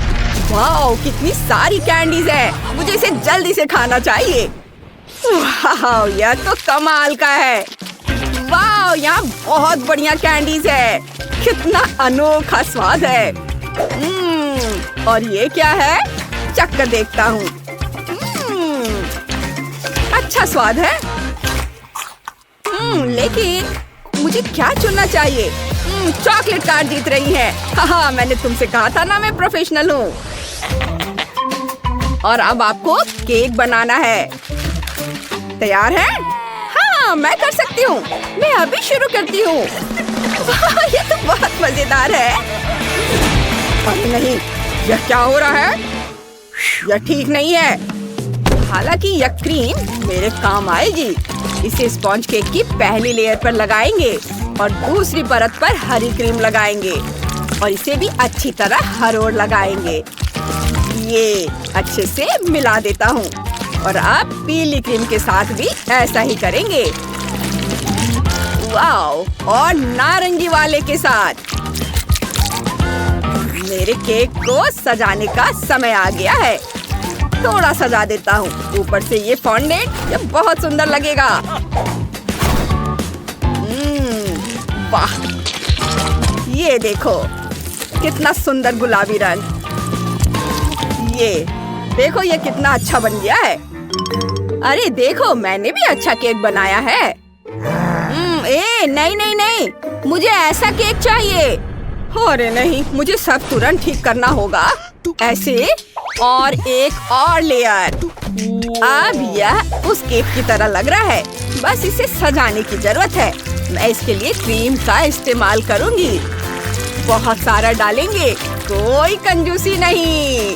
वाओ, कितनी सारी कैंडीज है। मुझे इसे जल्दी से खाना चाहिए। वाओ, यह तो कमाल का है। वाओ, यहाँ बहुत बढ़िया कैंडीज है। कितना अनोखा स्वाद है। और ये क्या है? चखकर देखता हूँ। अच्छा स्वाद है। लेकिन मुझे क्या चुनना चाहिए? चॉकलेट कार जीत रही है। हाँ, मैंने तुमसे कहा था ना, मैं प्रोफेशनल हूँ। और अब आपको केक बनाना है। तैयार है? हाँ, मैं कर सकती हूँ। मैं अभी शुरू करती हूँ। ये तो बहुत मजेदार है। अरे नहीं, यह क्या हो रहा है? यह ठीक नहीं है। हालांकि यह क्रीम मेरे काम आएगी। इसे स्पॉन्ज केक की पहली लेयर पर लगाएंगे और दूसरी परत पर हरी क्रीम लगाएंगे और इसे भी अच्छी तरह हर ओर लगाएंगे। ये अच्छे से मिला देता हूँ और अब पीली क्रीम के साथ भी ऐसा ही करेंगे। वाओ, और नारंगी वाले के साथ। मेरे केक को सजाने का समय आ गया है। थोड़ा सजा देता हूँ। ऊपर से ये फॉन्डेंट, ये बहुत सुंदर लगेगा। वाह, ये देखो कितना सुंदर गुलाबी रंग। ये देखो, ये कितना अच्छा बन गया है। अरे देखो, मैंने भी अच्छा केक बनाया है। नहीं नहीं नहीं, मुझे ऐसा केक चाहिए। अरे नहीं, मुझे सब तुरंत ठीक करना होगा। ऐसे और एक और लेयर। अब यह उस केक की तरह लग रहा है। बस इसे सजाने की जरूरत है। मैं इसके लिए क्रीम का इस्तेमाल करूंगी। बहुत सारा डालेंगे, कोई कंजूसी नहीं।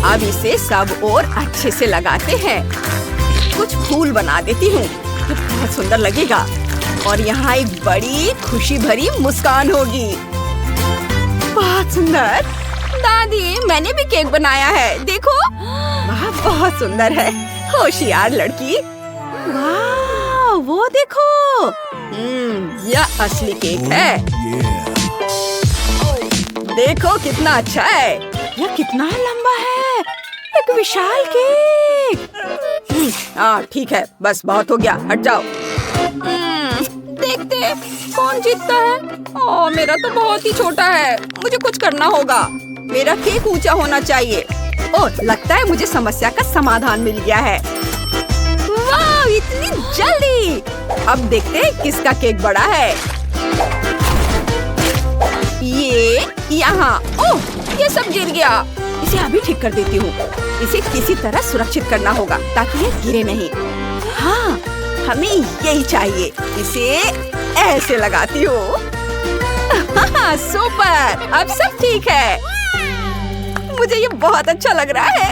अब इसे सब और अच्छे से लगाते हैं। कुछ फूल बना देती हूँ, तो बहुत सुंदर लगेगा। और यहाँ एक बड़ी खुशी भरी मुस्कान होगी। बहुत सुंदर। दादी, मैंने भी केक बनाया है, देखो। वाह, बहुत सुंदर है। होशियार लड़की। वाह, वो देखो। यह असली केक है। देखो कितना अच्छा है। यह कितना लंबा है। ये एक विशाल केक। हाँ ठीक है, बस बहुत हो गया, हट जाओ। देखते हैं कौन जीतता है। ओह मेरा तो बहुत ही छोटा है, मुझे कुछ करना होगा। मेरा केक ऊंचा होना चाहिए। ओह लगता है मुझे समस्या का समाधान मिल गया है। वाह इतनी जल्दी! अब देखते हैं किसका केक बड़ा है। ये यहाँ। ओह ये सब गिर गया। इसे अभी ठीक कर देती हूँ। इसे किसी तरह सुरक्षित करना होगा ताकि ये गिरे नहीं। हाँ हमें यही चाहिए। इसे ऐसे लगाती हूँ। सुपर, अब सब ठीक है। मुझे ये बहुत अच्छा लग रहा है।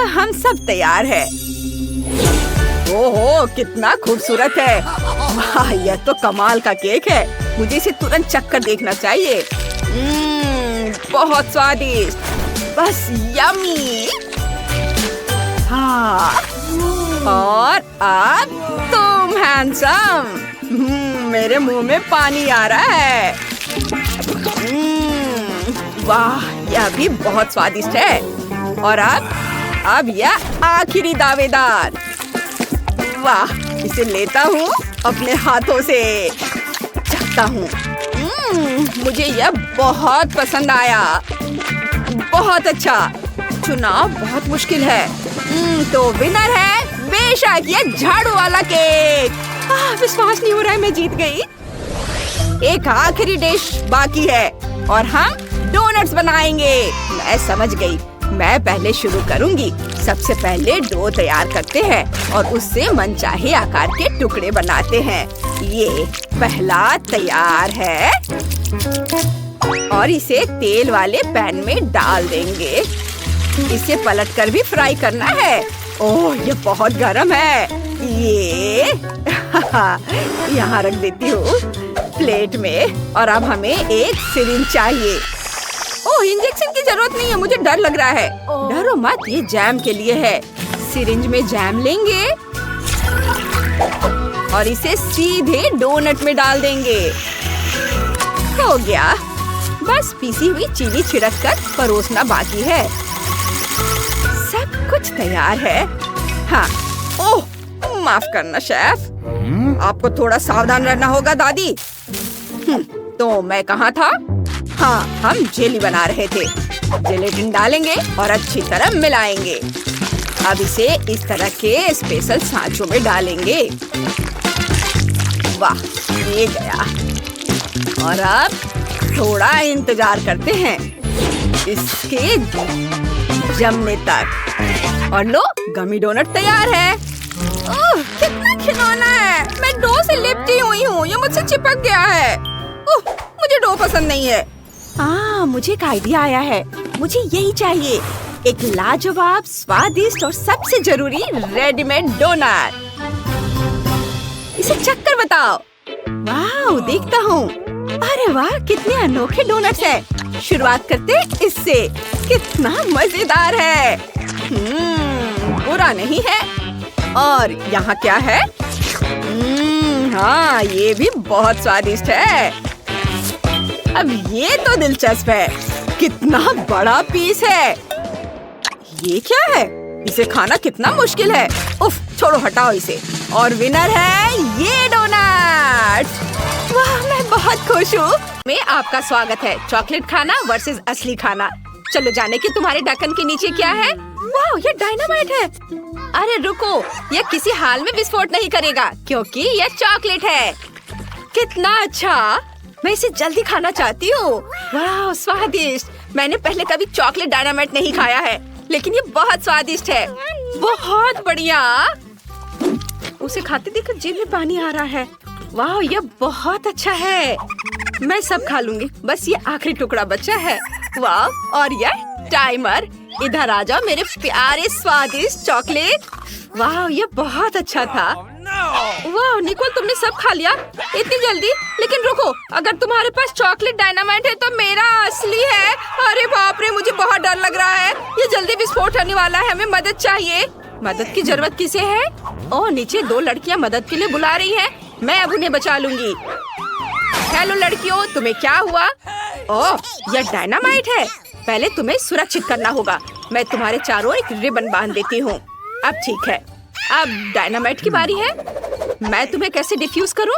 हम सब तैयार हैं। ओहो कितना खूबसूरत है। वाह यह तो कमाल का केक है। मुझे इसे तुरंत चखकर देखना चाहिए। बहुत स्वादिष्ट, बस यम्मी। हाँ और अब तुम हैंडसम। मेरे मुंह में पानी आ रहा है। वाह यह भी बहुत स्वादिष्ट है। और अब यह आखिरी दावेदार। वाह इसे लेता हूँ अपने हाथों से, चखता हूँ। मुझे यह बहुत पसंद आया। बहुत अच्छा। चुनाव बहुत मुश्किल है। तो विनर है बेशक यह झाड़ू वाला केक। विश्वास नहीं हो रहा है मैं जीत गई। एक आखिरी डिश बाकी है और हम डोनट्स बनाएंगे। मैं समझ गई। मैं पहले शुरू करूंगी। सबसे पहले डो तैयार करते हैं और उससे मनचाहे आकार के टुकड़े बनाते हैं। ये पहला तैयार है और इसे तेल वाले पैन में डाल देंगे। इसे पलटकर भी फ्राई करना है। ओह ये बहुत गर्म है। ये यहाँ रख देती हूँ प्लेट में। और अब हमें एक सिरिंज चाहिए। ओह इंजेक्शन की जरूरत नहीं है, मुझे डर लग रहा है। डरो मत, ये जैम के लिए है। सिरिंज में जैम लेंगे और इसे सीधे डोनट में डाल देंगे। हो गया। बस पीसी हुई चीनी छिड़क कर परोसना बाकी है। सब कुछ तैयार है। हाँ ओह माफ करना शेफ, आपको थोड़ा सावधान रहना होगा दादी। तो मैं कहाँ था? हाँ हम जेली बना रहे थे। जेलेटिन डालेंगे और अच्छी तरह मिलाएंगे। अब इसे इस तरह के स्पेशल सांचों में डालेंगे। वाह ये गया। और अब थोड़ा इंतजार करते हैं इसके जमने तक। और लो गमी डोनट तैयार है। ओह कितना खिलौना है। मैं डो से लिपटी हुई हूँ, ये मुझसे चिपक गया है। ओह मुझे डो पसंद नहीं है। मुझे एक आइडिया आया है। मुझे यही चाहिए, एक लाजवाब स्वादिष्ट और सबसे जरूरी रेडीमेड डोनट। इसे चखकर बताओ। वाह देखता हूँ। अरे वाह कितने अनोखे डोनट्स हैं। शुरुआत करते इससे। कितना मजेदार है। बुरा नहीं है। और यहाँ क्या है? हाँ ये भी बहुत स्वादिष्ट है। अब ये तो दिलचस्प है। कितना बड़ा पीस है। ये क्या है? इसे खाना कितना मुश्किल है। उफ छोड़ो हटाओ इसे। और विनर है ये डोनट। वाह मैं बहुत खुश हूँ। में आपका स्वागत है। चॉकलेट खाना वर्सेस असली खाना। चलो जाने कि तुम्हारे ढक्कन के नीचे क्या है। वाह ये डायनामाइट है। अरे रुको, यह किसी हाल में विस्फोट नहीं करेगा क्योंकि यह चॉकलेट है। कितना अच्छा, मैं इसे जल्दी खाना चाहती हूँ। वाह स्वादिष्ट। मैंने पहले कभी चॉकलेट डायनामाइट नहीं खाया है, लेकिन ये बहुत स्वादिष्ट है। बहुत बढ़िया। उसे खाते देखकर जीभ में पानी आ रहा है। वाह यह बहुत अच्छा है। मैं सब खा लूंगी, बस ये आखिरी टुकड़ा बचा है। वाह और यह टाइमर। इधर आ जाओ मेरे प्यारे स्वादिष्ट चॉकलेट। वाह ये बहुत अच्छा था। वाह निकोल तुमने सब खा लिया इतनी जल्दी। लेकिन रुको, अगर तुम्हारे पास चॉकलेट डायनामाइट है तो मेरा असली है। अरे बाप रे मुझे बहुत डर लग रहा है। ये जल्दी विस्फोट होने वाला है। हमें मदद चाहिए। मदद की जरूरत किसे है? ओह नीचे दो लड़कियां मदद के लिए बुला रही हैं। मैं अब उन्हें बचा लूंगी। हेलो लड़कियों, तुम्हें क्या हुआ? ओह यह डायनामाइट है। पहले तुम्हें सुरक्षित करना होगा। मैं तुम्हारे चारों एक रिबन बांध देती हूँ। अब ठीक है, अब डायनामाइट की बारी है। मैं तुम्हें कैसे डिफ्यूज करूँ?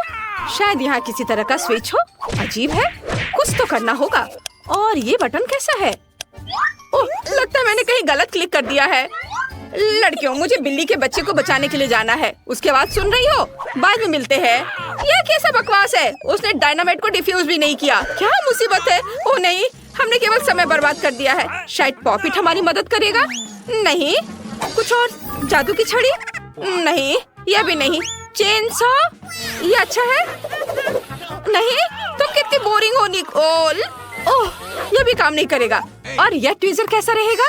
शायद यहाँ किसी तरह का स्विच हो। अजीब है, कुछ तो करना होगा। और ये बटन कैसा है? ओह, लगता है मैंने कहीं गलत क्लिक कर दिया है। लड़कियों, मुझे बिल्ली के बच्चे को बचाने के लिए जाना है। उसकी आवाज सुन रही हो? बाद में मिलते हैं। यह कैसा बकवास है? उसने डायनामाइट को डिफ्यूज भी नहीं किया। क्या मुसीबत है? ओह नहीं, हमने केवल समय बर्बाद कर दिया है। शायद पॉपिट हमारी मदद करेगा। नहीं, कुछ और? जादू की छड़ी? नहीं, यह भी नहीं। Chain saw? ये अच्छा है? नहीं, तुम कितनी बोरिंग हो निकोल। ओह, यह भी काम नहीं करेगा। और यह ट्वीजर कैसा रहेगा?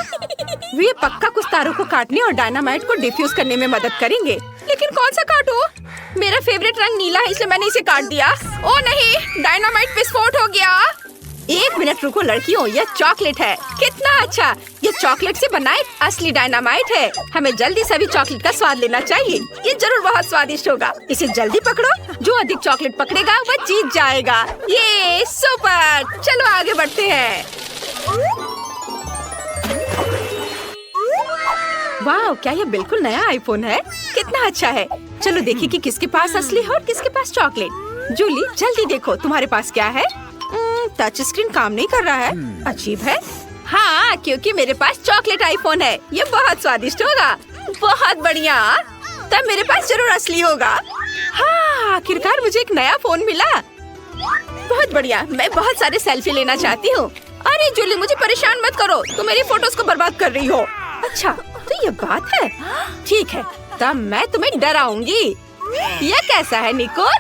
वे पक्का कुछ तारों को काटने और डायनामाइट को डिफ्यूज करने में मदद करेंगे। लेकिन कौन सा काटूं? मेरा फेवरेट रंग नीला है, इसलिए मैंने इसे काट दिया। ओह नहीं, डायनामाइट विस्फोट हो गया। एक मिनट रुको लड़कियों, यह चॉकलेट है। कितना अच्छा! ये चॉकलेट से बना एक असली डायनामाइट है। हमें जल्दी सभी चॉकलेट का स्वाद लेना चाहिए। ये जरूर बहुत स्वादिष्ट होगा। इसे जल्दी पकड़ो। जो अधिक चॉकलेट पकड़ेगा वह जीत जाएगा। ये सुपर! चलो आगे बढ़ते हैं। वाह, क्या ये बिल्कुल नया आईफोन है? कितना अच्छा है। चलो देखिए कि किसके पास असली है और किसके पास चॉकलेट। जूली, जल्दी देखो तुम्हारे पास क्या है। टच स्क्रीन काम नहीं कर रहा है। अजीब है। हाँ, क्योंकि मेरे पास चॉकलेट आईफोन है। ये बहुत स्वादिष्ट होगा। बहुत बढ़िया। तब मेरे पास जरूर असली होगा। हाँ, आखिरकार मुझे एक नया फोन मिला। बहुत बढ़िया। मैं बहुत सारे सेल्फी लेना चाहती हूँ। अरे जूली, मुझे परेशान मत करो, तुम मेरी फोटोज को बर्बाद कर रही हो। अच्छा, तो ये बात है। ठीक है, तब मैं तुम्हें डराऊंगी। यह कैसा है निकोल?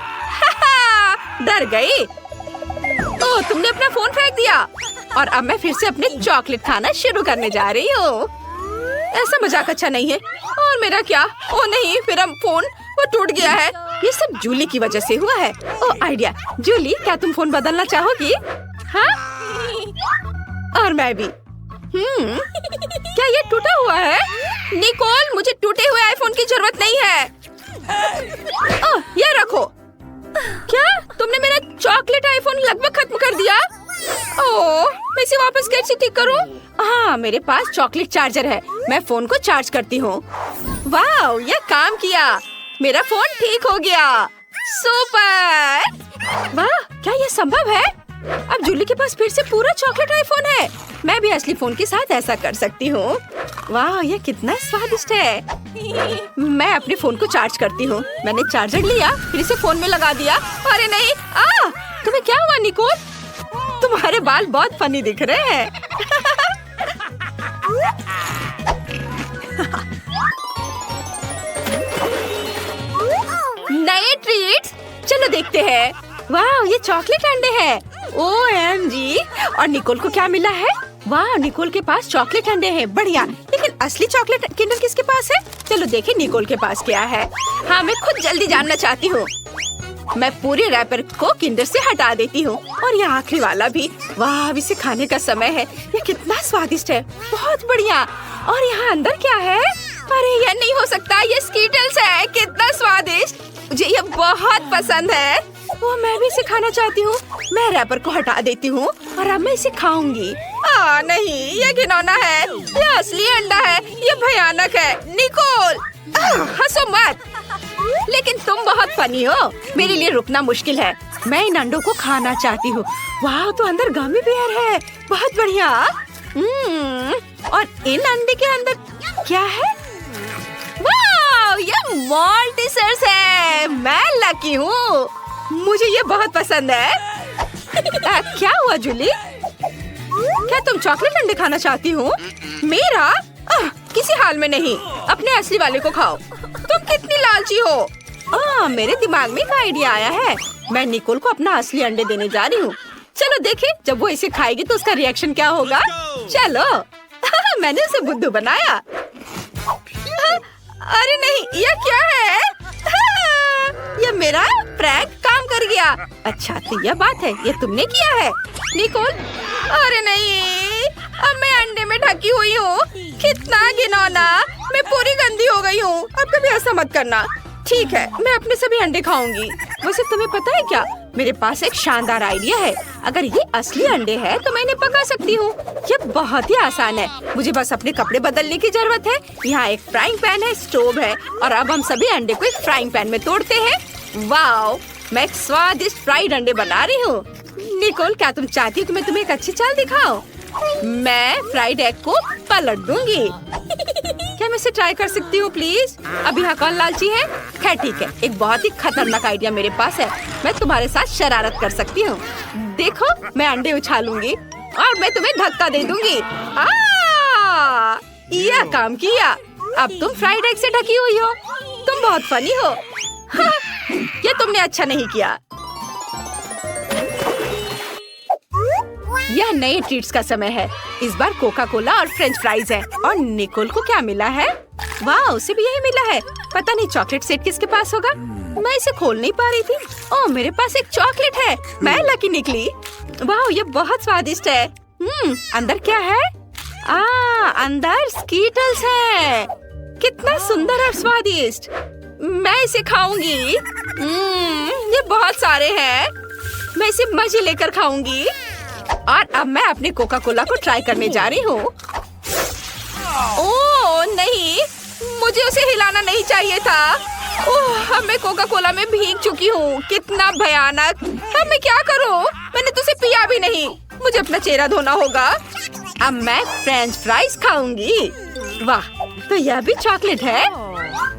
डर गई? ओह, तुमने अपना फोन फेंक दिया। और अब मैं फिर से अपने चॉकलेट खाना शुरू करने जा रही हूँ। ऐसा मजाक अच्छा नहीं है। और मेरा क्या? ओह नहीं, मेरा फोन वो टूट गया है। ये सब जूली की वजह से हुआ है। ओह आइडिया। जूली, क्या तुम फोन बदलना चाहोगी? हाँ, और मैं भी। क्या ये टूटा हुआ है? निकोल, मुझे टूटे हुए आईफोन की जरूरत नहीं है। ओह, ये रखो। क्या तुमने मेरा चॉकलेट आईफोन लगभग खत्म कर दिया? ओह, मैं इसे वापस कैसे ठीक करूं? हाँ, मेरे पास चॉकलेट चार्जर है। मैं फोन को चार्ज करती हूँ। वाह, यह काम किया। मेरा फोन ठीक हो गया। सुपर! वाह, क्या यह संभव है? अब जूली के पास फिर से पूरा चॉकलेट आईफोन है। मैं भी असली फोन के साथ ऐसा कर सकती हूँ। वाह, यह कितना स्वादिष्ट है। मैं अपने फोन को चार्ज करती हूँ। मैंने चार्जर लिया, फिर इसे फोन में लगा दिया। अरे नहीं! तुम्हें क्या हुआ निकोल? तुम्हारे बाल बहुत फनी दिख रहे हैं। नए ट्रीट्स, चलो देखते हैं। वाह, ये चॉकलेट अंडे हैं। OMG! और निकोल को क्या मिला है? वाह, निकोल के पास चॉकलेट अंडे हैं। बढ़िया। लेकिन असली चॉकलेट किंडर किसके पास है? चलो देखें निकोल के पास क्या है। हाँ, मैं खुद जल्दी जानना चाहती हूँ। मैं पूरे रैपर को किंडर से हटा देती हूँ। और ये आखिरी वाला भी। वाह, अब इसे खाने का समय है। ये कितना स्वादिष्ट है। बहुत बढ़िया। और यहाँ अंदर क्या है? अरे यह नहीं हो सकता, ये स्कीटल्स है। कितना स्वादिष्ट, मुझे ये बहुत पसंद है। वो मैं भी इसे खाना चाहती हूँ। मैं रैपर को हटा देती हूँ और अब मैं इसे खाऊंगी। नहीं, ये घिनौना है। ये असली अंडा है। ये भयानक है। निकोल, हंसो मत। लेकिन तुम बहुत फनी हो। मेरे लिए रुकना मुश्किल है। मैं इन अंडों को खाना चाहती हूँ। वाह, तो अंदर गमी बेयर है। बहुत बढ़िया। और इन अंडे के अंदर क्या है? वाह, ये मॉल्टिसर्स है। मैं लकी हूँ। मुझे ये बहुत पसंद है। क्या हुआ जूली? क्या तुम चॉकलेट अंडे खाना चाहती हो? मेरा? किसी हाल में नहीं। अपने असली वाले को खाओ। तुम कितनी लालची हो। मेरे दिमाग में एक आइडिया आया है। मैं निकोल को अपना असली अंडे देने जा रही हूँ। चलो देखें, जब वो इसे खाएगी तो उसका रिएक्शन क्या होगा। चलो। मैंने उसे बुद्धू बनाया। अरे नहीं, यह क्या है? यह मेरा प्रैंक काम कर गया। अच्छा, तो यह बात है। यह तुमने किया है निकोल? अरे नहीं, अब मैं अंडे में ढकी हुई हूँ। कितना घिनौना। मैं पूरी गंदी हो गई हूँ। अब कभी ऐसा मत करना। ठीक है, मैं अपने सभी अंडे खाऊंगी। वैसे तुम्हें पता है क्या, मेरे पास एक शानदार आइडिया है। अगर ये असली अंडे हैं तो मैं इन्हें पका सकती हूँ। ये बहुत ही आसान है, मुझे बस अपने कपड़े बदलने की जरूरत है। यहाँ एक फ्राइंग पैन है, स्टोव है और अब हम सभी अंडे को एक फ्राइंग पैन में तोड़ते हैं। वाओ, मैं एक स्वादिष्ट फ्राइड अंडे बना रही हूँ। निकोल, क्या तुम चाहती हो कि मैं तुम्हें एक अच्छी चाल दिखाऊं? मैं फ्राइड एग को पलट दूंगी। क्या मैं इसे ट्राई कर सकती हूँ प्लीज? अब यहाँ कौन लालची है? खैर ठीक है, एक बहुत ही खतरनाक आइडिया मेरे पास है। मैं तुम्हारे साथ शरारत कर सकती हूँ। देखो, मैं अंडे उछालूंगी और मैं तुम्हें धक्का दे दूंगी। यह काम किया। अब तुम फ्राइड एग से ढकी हुई हो। तुम बहुत फनी हो। ये तुमने अच्छा नहीं किया। यह नए ट्रीट्स का समय है। इस बार कोका कोला और फ्रेंच फ्राइज है। और निकोल को क्या मिला है? वाह, उसे भी यही मिला है। पता नहीं चॉकलेट सेट किसके पास होगा। मैं इसे खोल नहीं पा रही थी। ओह, मेरे पास एक चॉकलेट है। मैं लकी निकली। वाह, ये बहुत स्वादिष्ट है। अंदर क्या है? अंदर स्कीटल्स है। कितना सुंदर और स्वादिष्ट। मैं इसे खाऊंगी। ये बहुत सारे हैं। मैं इसे मजे लेकर खाऊंगी। और अब मैं अपने कोका कोला को ट्राई करने जा रही हूँ। ओह नहीं, मुझे उसे हिलाना नहीं चाहिए था। ओह, अब मैं कोका कोला में भीग चुकी हूँ। कितना भयानक। अब मैं क्या करूँ? मैंने तो उसे पिया भी नहीं। मुझे अपना चेहरा धोना होगा। अब मैं फ्रेंच फ्राइज खाऊंगी। वाह, तो यह भी चॉकलेट है।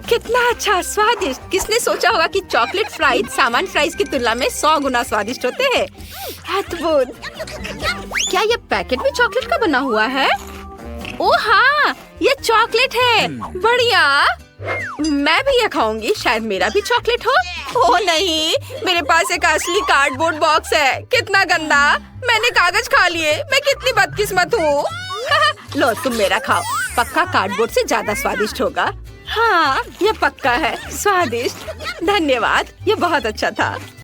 कितना अच्छा, स्वादिष्ट। किसने सोचा होगा कि चॉकलेट फ्राइज सामान्य फ्राइज की तुलना में 100 गुना स्वादिष्ट होते हैं। अद्भुत। क्या ये पैकेट भी चॉकलेट का बना हुआ है? ओह हाँ, ये चॉकलेट है। बढ़िया, मैं भी ये खाऊंगी। शायद मेरा भी चॉकलेट हो। ओह नहीं, मेरे पास एक असली कार्डबोर्ड बॉक्स है। कितना गंदा। मैंने कागज खा लिए। मैं कितनी बदकिस्मत हूँ। लो, तुम मेरा खाओ। पक्का कार्डबोर्ड से ज्यादा स्वादिष्ट होगा। हाँ, ये पक्का है स्वादिष्ट। धन्यवाद, ये बहुत अच्छा था।